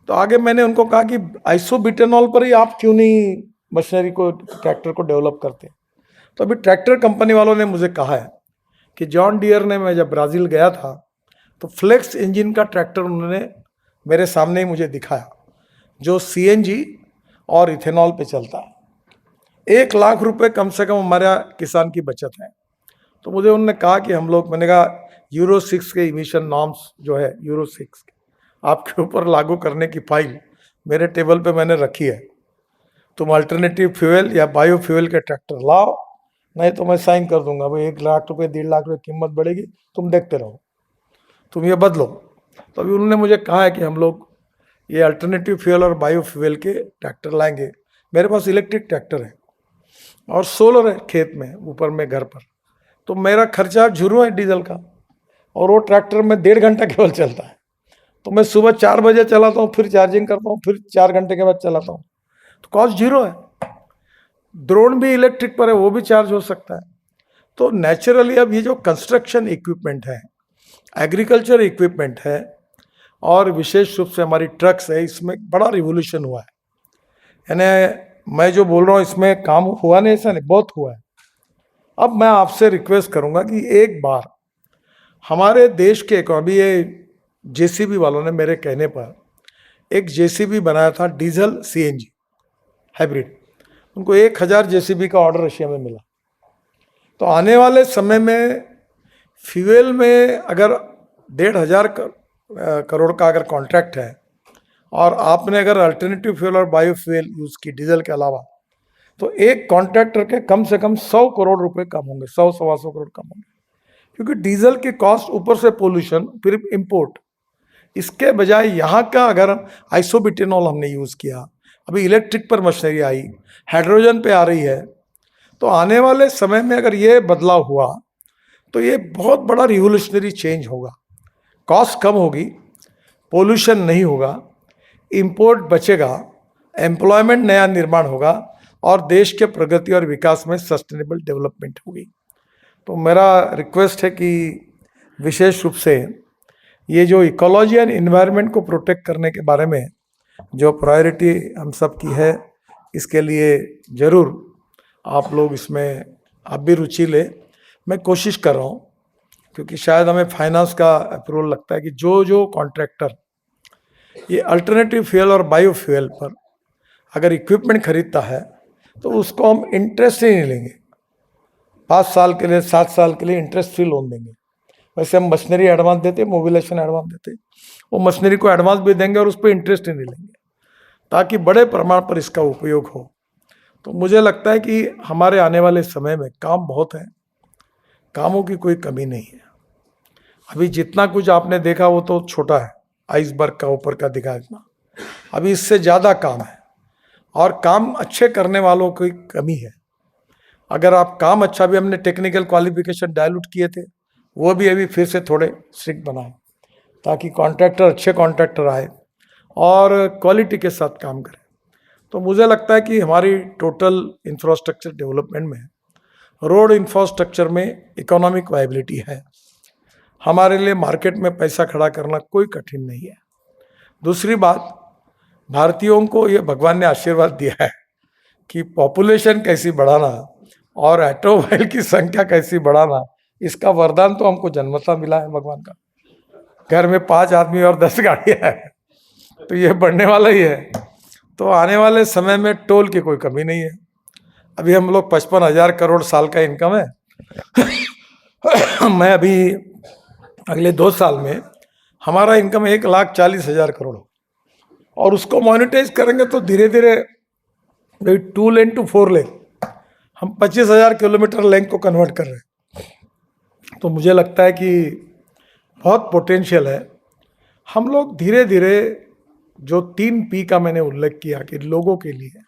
तो आगे मैंने उनको कहा कि आइसोब्यूटेनॉल पर ही आप क्यों नहीं मशीनरी को, ट्रैक्टर को डेवलप करते। तो अभी ट्रैक्टर कंपनी वालों ने मुझे कहा है कि जॉन डियर ने, मैं जब ब्राज़ील गया था तो फ्लेक्स इंजन का ट्रैक्टर उन्होंने मेरे सामने ही मुझे दिखाया जो सीएनजी और इथेनॉल पे चलता है। 1 लाख रुपए कम से कम हमारे किसान की बचत है। तो मुझे उन्होंने कहा कि हम लोग, मैंने कहा यूरो 6 के इमिशन नॉर्म्स जो है यूरो 6 आपके ऊपर लागू करने की फाइल मेरे टेबल पे मैंने रखी है। तुम अल्टरनेटिव फ्यूल या बायो फ्यूल के ट्रैक्टर लाओ, नहीं तो मैं साइन कर दूंगा। भाई 1 लाख रुपए 1.5 लाख रुपए कीमत बढ़ेगी, तुम देखते रहो, तुम ये बदलो। तो अभी उन्होंने मुझे कहा है कि हम लोग ये अल्टरनेटिव फ्यूल और बायो फ्यूल के ट्रैक्टर लाएंगे। मेरे पास इलेक्ट्रिक ट्रैक्टर है और सोलर है खेत में ऊपर में घर पर, तो मेरा खर्चा जीरो है डीजल का और वो ट्रैक्टर में 1.5 घंटा केवल चलता है। तो मैं सुबह 4 बजे चलाता हूँ, फिर चार्जिंग करता हूँ, फिर 4 घंटे के बाद चलाता हूँ, तो कॉस्ट जीरो है। ड्रोन भी इलेक्ट्रिक पर है, वो भी चार्ज हो सकता है। तो नेचुरली अब ये जो कंस्ट्रक्शन इक्विपमेंट है, एग्रीकल्चर इक्विपमेंट है और विशेष रूप से हमारी ट्रक्स है, इसमें बड़ा रिवोल्यूशन हुआ है। यानी मैं जो बोल रहा हूँ इसमें काम हुआ नहीं, ऐसा नहीं, बहुत हुआ है। अब मैं आपसे रिक्वेस्ट करूँगा कि एक बार हमारे देश के, अभी ये जेसीबी वालों ने मेरे कहने पर एक जेसीबी बनाया था डीजल सीएनजी हाइब्रिड, उनको 1000 जेसीबी का ऑर्डर रशिया में मिला। तो आने वाले समय में फ्यूल में अगर 1,500 करोड़ का अगर कॉन्ट्रैक्ट है और आपने अगर अल्टरनेटिव फ्यूल और बायो फ्यूल यूज़ की डीजल के अलावा, तो एक कॉन्ट्रैक्टर के कम से कम 100 करोड़ रुपए कम होंगे, 100-125 करोड़ कम होंगे। क्योंकि डीजल की कॉस्ट, ऊपर से पोल्यूशन, फिर इंपोर्ट, इसके बजाय यहाँ का अगर आइसोब्यूटेनॉल हमने यूज़ किया, अभी इलेक्ट्रिक पर मशीनरी आई, हाइड्रोजन पे आ रही है, तो आने वाले समय में अगर ये बदलाव हुआ तो ये बहुत बड़ा रिवोल्यूशनरी चेंज होगा। कॉस्ट कम होगी, पोल्यूशन नहीं होगा, इंपोर्ट बचेगा, एम्प्लॉयमेंट नया निर्माण होगा और देश के प्रगति और विकास में सस्टेनेबल डेवलपमेंट होगी। तो मेरा रिक्वेस्ट है कि विशेष रूप से ये जो इकोलॉजी एंड इन्वायरमेंट को प्रोटेक्ट करने के बारे में जो प्रायोरिटी हम सब की है, इसके लिए ज़रूर आप लोग इसमें आप भी रुचि ले। मैं कोशिश कर रहा हूँ, क्योंकि शायद हमें फाइनेंस का अप्रूवल लगता है कि जो कॉन्ट्रैक्टर ये अल्टरनेटिव फ्यूल और बायो फ्यूल पर अगर इक्विपमेंट खरीदता है तो उसको हम इंटरेस्ट ही नहीं लेंगे। 5 साल के लिए, 7 साल के लिए इंटरेस्ट फ्री लोन देंगे। वैसे हम मशीनरी एडवांस देते, मोबिलाइजेशन एडवांस देते, वो मशीनरी को एडवांस भी देंगे और उस पर इंटरेस्ट ही नहीं लेंगे, ताकि बड़े प्रमाण पर इसका उपयोग हो। तो मुझे लगता है कि हमारे आने वाले समय में काम बहुत है, कामों की कोई कमी नहीं है। अभी जितना कुछ आपने देखा वो तो छोटा है, आइसबर्ग का ऊपर का दिखा इतना, अभी इससे ज़्यादा काम है और काम अच्छे करने वालों की कमी है। अगर आप काम अच्छा, भी हमने टेक्निकल क्वालिफिकेशन डायलूट किए थे, वो भी अभी फिर से थोड़े स्ट्रिक्ट बनाए, ताकि कॉन्ट्रैक्टर, अच्छे कॉन्ट्रैक्टर आए और क्वालिटी के साथ काम करें। तो मुझे लगता है कि हमारी टोटल इंफ्रास्ट्रक्चर डेवलपमेंट में, रोड इंफ्रास्ट्रक्चर में इकोनॉमिक वायबिलिटी है। हमारे लिए मार्केट में पैसा खड़ा करना कोई कठिन नहीं है। दूसरी बात, भारतीयों को ये भगवान ने आशीर्वाद दिया है कि पॉपुलेशन कैसी बढ़ाना और ऑटोमोबाइल की संख्या कैसी बढ़ाना, इसका वरदान तो हमको जन्मतः मिला है भगवान का। घर में 5 आदमी और 10 गाड़ियाँ हैं, तो ये बढ़ने वाला ही है। तो आने वाले समय में टोल की कोई कमी नहीं है। अभी हम लोग 55,000 करोड़ साल का इनकम है। मैं अभी अगले 2 साल में हमारा इनकम 1,40,000 करोड़ हो, और उसको मोनेटाइज करेंगे तो धीरे धीरे 2 लेन टू 4 लेन हम 25,000 किलोमीटर लेंथ को कन्वर्ट कर रहे हैं। तो मुझे लगता है कि बहुत पोटेंशियल है। हम लोग धीरे धीरे जो 3 P का मैंने उल्लेख किया कि लोगों के लिए,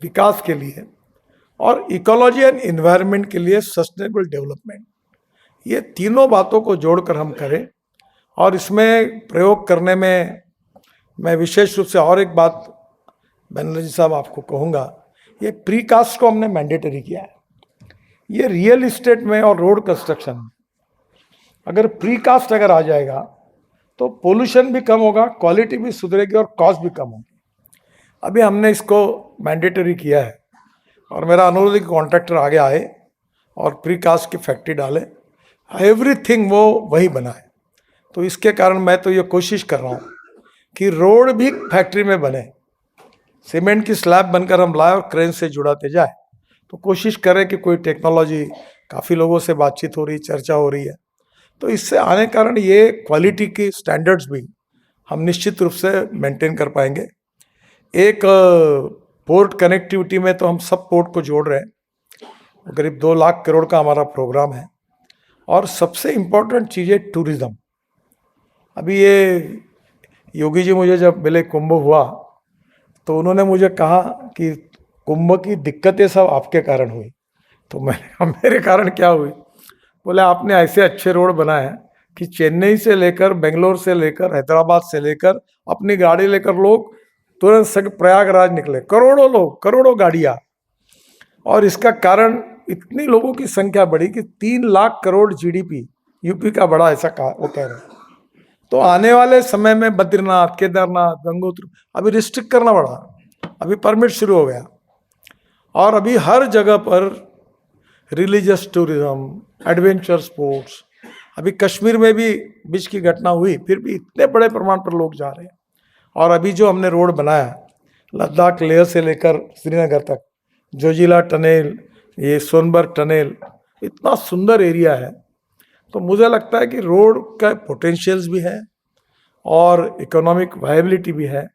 विकास के लिए और इकोलॉजी एंड इन्वायरमेंट के लिए सस्टेनेबल डेवलपमेंट, ये तीनों बातों को जोड़कर हम करें। और इसमें प्रयोग करने में मैं विशेष रूप से और एक बात बनर्जी साहब आपको कहूँगा, ये प्रीकास्ट को हमने मैंडेटरी किया है। ये रियल इस्टेट में और रोड कंस्ट्रक्शन में अगर प्रीकास्ट अगर आ जाएगा तो पोल्यूशन भी कम होगा, क्वालिटी भी सुधरेगी और कॉस्ट भी कम होगी। अभी हमने इसको मैंडेटरी किया है और मेरा अनुरोध है कि कॉन्ट्रैक्टर आगे आए और प्रीकास्ट की फैक्ट्री डाले, एवरीथिंग वो वही बनाए। तो इसके कारण मैं तो ये कोशिश कर रहा हूँ कि रोड भी फैक्ट्री में बने, सीमेंट की स्लैब बनकर हम लाए और क्रेन से जुड़ाते जाए। तो कोशिश करें कि कोई टेक्नोलॉजी, काफ़ी लोगों से बातचीत हो रही, चर्चा हो रही है, तो इससे आने कारण ये क्वालिटी की स्टैंडर्ड्स भी हम निश्चित रूप से मेंटेन कर पाएंगे। एक पोर्ट कनेक्टिविटी में तो हम सब पोर्ट को जोड़ रहे हैं, करीब 2 लाख करोड़ का हमारा प्रोग्राम है। और सबसे इम्पोर्टेंट चीज़ है टूरिज़्म। अभी ये योगी जी मुझे जब मिले, कुंभ हुआ, तो उन्होंने मुझे कहा कि कुंभ की दिक्कतें सब आपके कारण हुई। तो मैंने, मेरे कारण क्या हुई? बोले आपने ऐसे अच्छे रोड बनाए हैं कि चेन्नई से लेकर, बेंगलोर से लेकर, हैदराबाद से लेकर अपनी गाड़ी लेकर लोग तुरंत से प्रयागराज निकले, करोड़ों लोग, करोड़ों गाड़ियाँ। और इसका कारण इतनी लोगों की संख्या बढ़ी कि 3 लाख करोड़ GDP यूपी का बढ़ा, ऐसा कहा वो कह रहे हैं। तो आने वाले समय में बद्रीनाथ, केदारनाथ, गंगोत्री अभी रिस्ट्रिक्ट करना पड़ा, अभी परमिट शुरू हो गया। और अभी हर जगह पर रिलीजियस टूरिज्म, एडवेंचर स्पोर्ट्स, अभी कश्मीर में भी बीच की घटना हुई, फिर भी इतने बड़े प्रमाण पर लोग जा रहे हैं। और अभी जो हमने रोड बनाया लद्दाख लेह से लेकर श्रीनगर तक, जोजिला टनल, ये सोनबर्ग टनल, इतना सुंदर एरिया है। तो मुझे लगता है कि रोड का पोटेंशियल्स भी है और इकोनॉमिक वायबिलिटी भी है,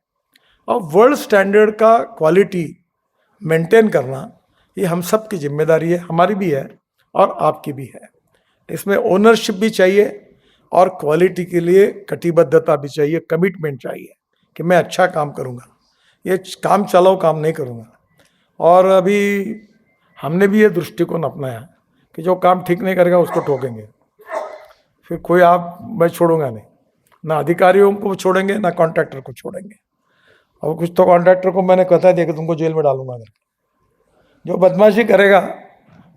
और वर्ल्ड स्टैंडर्ड का क्वालिटी मेंटेन करना ये हम सब की जिम्मेदारी है, हमारी भी है और आपकी भी है। इसमें ओनरशिप भी चाहिए और क्वालिटी के लिए कटिबद्धता भी चाहिए, कमिटमेंट चाहिए कि मैं अच्छा काम करूँगा, ये काम चलाओ काम नहीं करूँगा। और अभी हमने भी ये दृष्टिकोण अपनाया कि जो काम ठीक नहीं करेगा उसको ठोकेंगे, फिर कोई मैं छोड़ूंगा नहीं, ना अधिकारियों को छोड़ेंगे ना कॉन्ट्रैक्टर को छोड़ेंगे। और कुछ तो कॉन्ट्रैक्टर को मैंने बता दिया कि तुमको जेल में डालूंगा करके, जो बदमाशी करेगा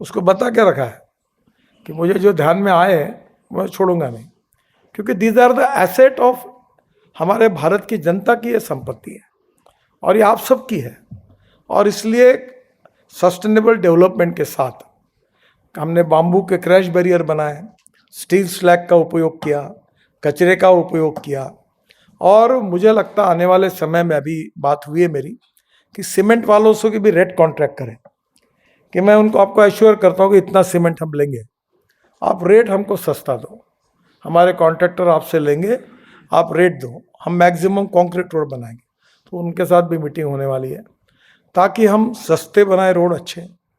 उसको बता के रखा है कि मुझे जो ध्यान में आए मैं छोड़ूंगा नहीं, क्योंकि these are the asset of हमारे भारत की जनता की ये संपत्ति है और ये आप सबकी है। और इसलिए सस्टेनेबल डेवलपमेंट के साथ हमने बाम्बू के क्रैश बैरियर बनाए, स्टील स्लैग का उपयोग किया, कचरे का उपयोग किया। और मुझे लगता आने वाले समय में, अभी बात हुई है मेरी कि सीमेंट वालों से भी रेट कॉन्ट्रैक्ट करें, कि मैं उनको आपको एश्योर करता हूँ कि इतना सीमेंट हम लेंगे, आप रेट हमको सस्ता दो, हमारे कॉन्ट्रैक्टर आपसे लेंगे, आप रेट दो, हम मैक्सिमम कंक्रीट रोड बनाएंगे। तो उनके साथ भी मीटिंग होने वाली है ताकि हम सस्ते बनाए रोड,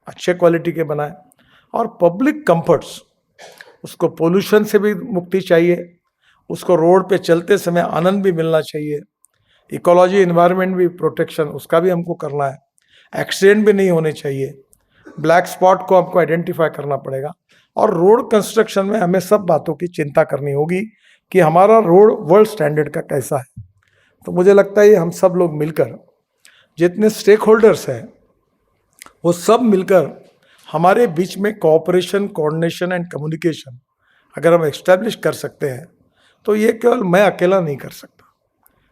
अच्छे क्वालिटी के बनाए, और पब्लिक कंफर्ट्स, उसको पोल्यूशन से भी मुक्ति चाहिए, उसको रोड पे चलते समय आनंद भी मिलना चाहिए, इकोलॉजी इन्वायरमेंट भी प्रोटेक्शन उसका भी हमको करना है, एक्सीडेंट भी नहीं होने चाहिए, ब्लैक स्पॉट को हमको आइडेंटिफाई करना पड़ेगा। और रोड कंस्ट्रक्शन में हमें सब बातों की चिंता करनी होगी कि हमारा रोड वर्ल्ड स्टैंडर्ड का कैसा है। तो मुझे लगता है ये हम सब लोग मिलकर, जितने स्टेक होल्डर्स हैं वो सब मिलकर हमारे बीच में कोऑपरेशन, कोऑर्डिनेशन एंड कम्युनिकेशन अगर हम एस्टैब्लिश कर सकते हैं तो ये केवल मैं अकेला नहीं कर सकता,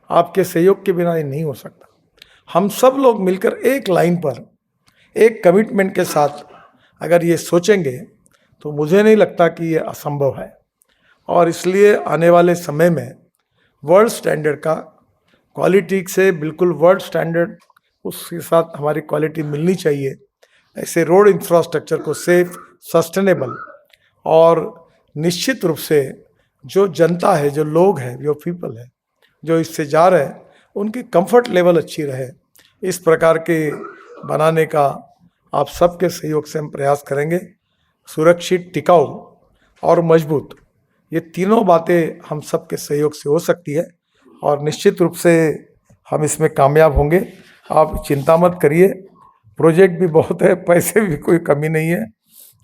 आपके सहयोग के बिना ये नहीं हो सकता। हम सब लोग मिलकर एक लाइन पर, एक कमिटमेंट के साथ अगर ये सोचेंगे तो मुझे नहीं लगता कि ये असंभव है। और इसलिए आने वाले समय में वर्ल्ड स्टैंडर्ड का क्वालिटी से बिल्कुल वर्ल्ड स्टैंडर्ड उसके साथ हमारी क्वालिटी मिलनी चाहिए। ऐसे रोड इंफ्रास्ट्रक्चर को सेफ, सस्टेनेबल और निश्चित रूप से जो जनता है, जो लोग हैं, जो पीपल है, जो इससे जा रहे हैं, उनकी कंफर्ट लेवल अच्छी रहे, इस प्रकार के बनाने का आप सबके सहयोग से हम प्रयास करेंगे। सुरक्षित, टिकाऊ और मजबूत, ये तीनों बातें हम सबके सहयोग से हो सकती है और निश्चित रूप से हम इसमें कामयाब होंगे। आप चिंता मत करिए, प्रोजेक्ट भी बहुत है, पैसे भी कोई कमी नहीं है।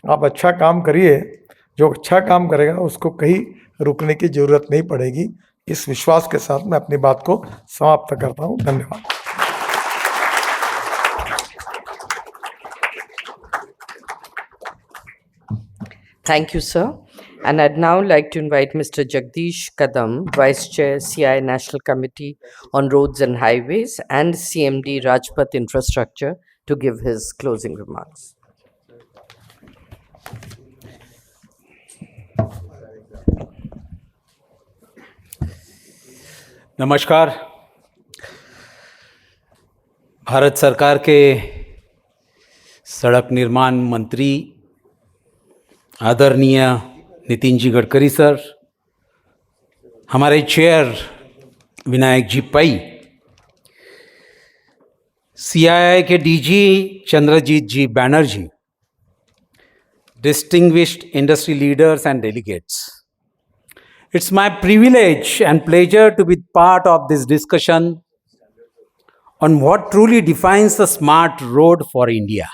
आप अच्छा काम करिए, जो अच्छा काम करेगा उसको कहीं रुकने की ज़रूरत नहीं पड़ेगी। इस विश्वास के साथ मैं अपनी बात को समाप्त करता हूँ। धन्यवाद। Thank you, sir. And I'd now like to invite Mr. Jagdish Kadam, Vice Chair, CI National Committee on Roads and Highways, and CMD Rajpath Infrastructure, to give his closing remarks. नमस्कार। भारत सरकार के सड़क निर्माण मंत्री आदरणीय नितिन जी गडकरी सर, हमारे चेयर विनायक जी पै, सीआईआई के DG Chandrajit ji Banerjee, distinguished industry leaders and delegates. It's my privilege and pleasure to be part of this discussion on what truly defines the smart road for India.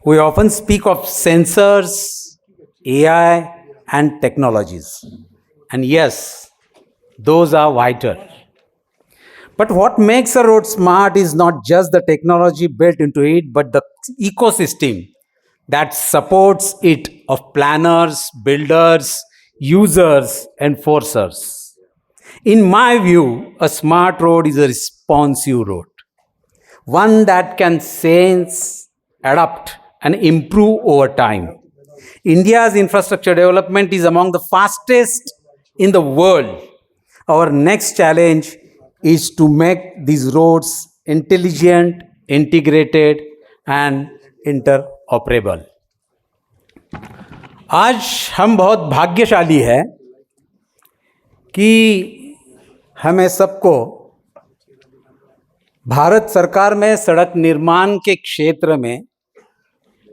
We often speak of sensors, AI, and technologies. And yes, those are vital. But what makes a road smart is not just the technology built into it, but the ecosystem that supports it of planners, builders, users, enforcers. In my view, a smart road is a responsive road, one that can sense, adapt, and improve over time. India's infrastructure development is among the fastest in the world. Our next challenge is to make these roads intelligent, integrated, and interoperable. आज हम बहुत भाग्यशाली है कि हमें सबको भारत सरकार में सड़क निर्माण के क्षेत्र में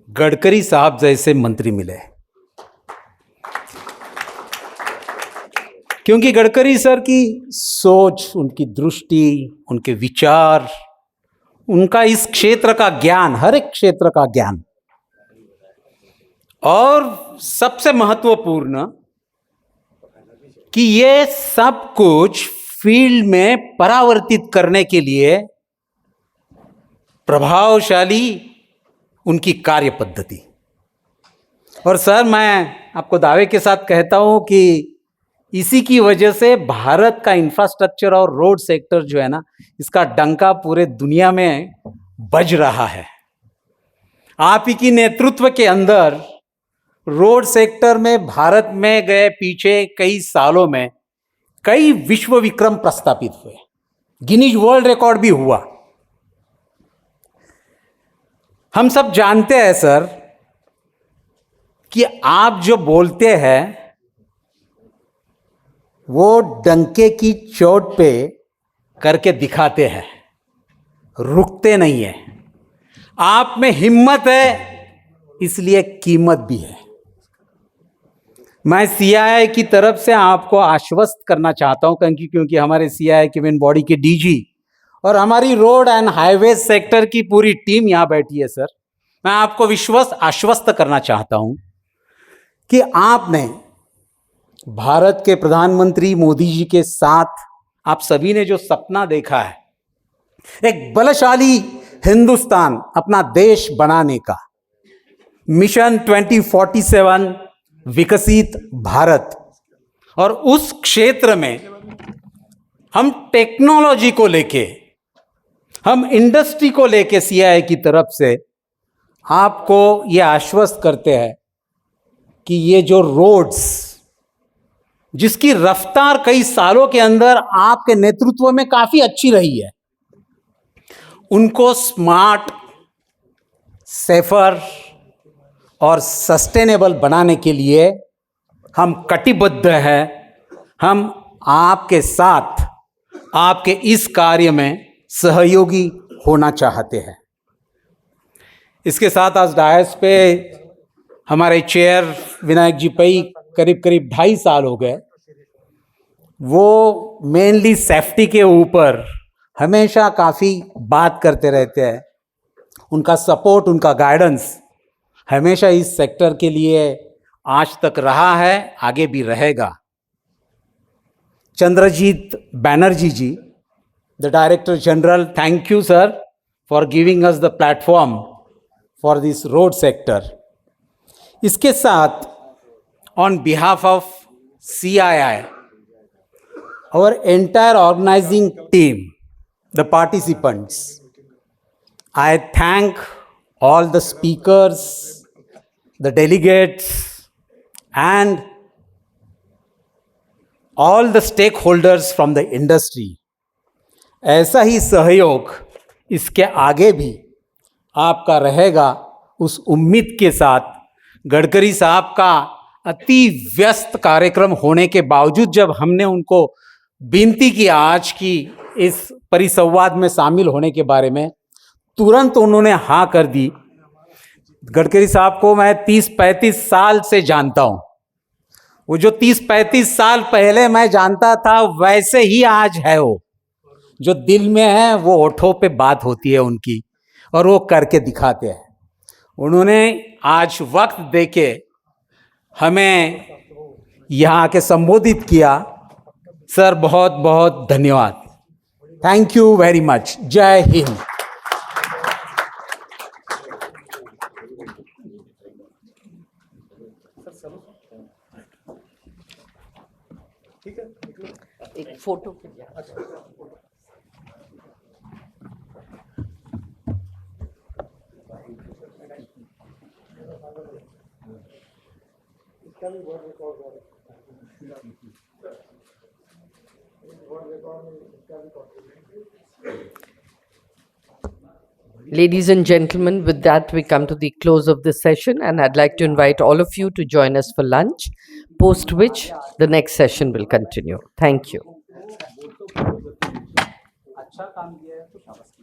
गडकरी साहब जैसे मंत्री मिले, क्योंकि गडकरी सर की सोच, उनकी दृष्टि, उनके विचार, उनका इस क्षेत्र का ज्ञान, हर एक क्षेत्र का ज्ञान, और सबसे महत्वपूर्ण कि ये सब कुछ फील्ड में परावर्तित करने के लिए प्रभावशाली उनकी कार्य पद्धति। और सर, मैं आपको दावे के साथ कहता हूं कि इसी की वजह से भारत का इंफ्रास्ट्रक्चर और रोड सेक्टर जो है ना, इसका डंका पूरे दुनिया में बज रहा है। आप ही की नेतृत्व के अंदर रोड सेक्टर में भारत में गए पीछे कई सालों में कई विश्व विक्रम प्रस्थापित हुए, गिनीज वर्ल्ड रिकॉर्ड भी हुआ। हम सब जानते हैं सर कि आप जो बोलते हैं वो डंके की चोट पे करके दिखाते हैं, रुकते नहीं है। आप में हिम्मत है, इसलिए कीमत भी है। मैं सीआईआई की तरफ से आपको आश्वस्त करना चाहता हूं, क्योंकि हमारे सीआईआई की मेन बॉडी के डीजी और हमारी रोड एंड हाईवे सेक्टर की पूरी टीम यहां बैठी है सर। मैं आपको आश्वस्त करना चाहता हूं कि आपने भारत के प्रधानमंत्री मोदी जी के साथ आप सभी ने जो सपना देखा है, एक बलशाली हिंदुस्तान, अपना देश बनाने का मिशन 2047, विकसित भारत, और उस क्षेत्र में हम टेक्नोलॉजी को लेके, हम इंडस्ट्री को लेके सीआईआई की तरफ से आपको ये आश्वस्त करते हैं कि ये जो रोड्स जिसकी रफ्तार कई सालों के अंदर आपके नेतृत्व में काफी अच्छी रही है, उनको स्मार्ट, सेफर और सस्टेनेबल बनाने के लिए हम कटिबद्ध हैं। हम आपके साथ आपके इस कार्य में सहयोगी होना चाहते हैं। इसके साथ आज डायस पे हमारे चेयर विनायक जी पई करीब करीब 2.5 साल हो गए। वो मेनली सेफ्टी के ऊपर हमेशा काफ़ी बात करते रहते हैं। उनका सपोर्ट, उनका गाइडेंस हमेशा इस सेक्टर के लिए आज तक रहा है, आगे भी रहेगा। Chandrajit Banerjee ji, the Director General, thank you sir for giving us the platform for this road sector. इसके साथ on behalf of CII, our entire organizing team, the participants, I thank all the speakers, the delegates and all the stakeholders from the industry. ऐसा ही सहयोग इसके आगे भी आपका रहेगा, उस उम्मीद के साथ। गडकरी साहब का अति व्यस्त कार्यक्रम होने के बावजूद जब हमने उनको विनती की आज की इस परिसंवाद में शामिल होने के बारे में, तुरंत उन्होंने हाँ कर दी। गडकरी साहब को मैं 30-35 साल से जानता हूँ। वो जो 30-35 साल पहले मैं जानता था वैसे ही आज है। वो जो दिल में है वो होठों पे बात होती है उनकी, और वो करके दिखाते हैं। उन्होंने आज वक्त देके हमें यहाँ आके संबोधित किया। सर बहुत बहुत धन्यवाद। Thank you very much. जय हिंद। एक photo. Ladies and gentlemen, with that we come to the close of this session, and I'd like to invite all of you to join us for lunch, post which the next session will continue. Thank you. अच्छा काम किया है तो शाबाश।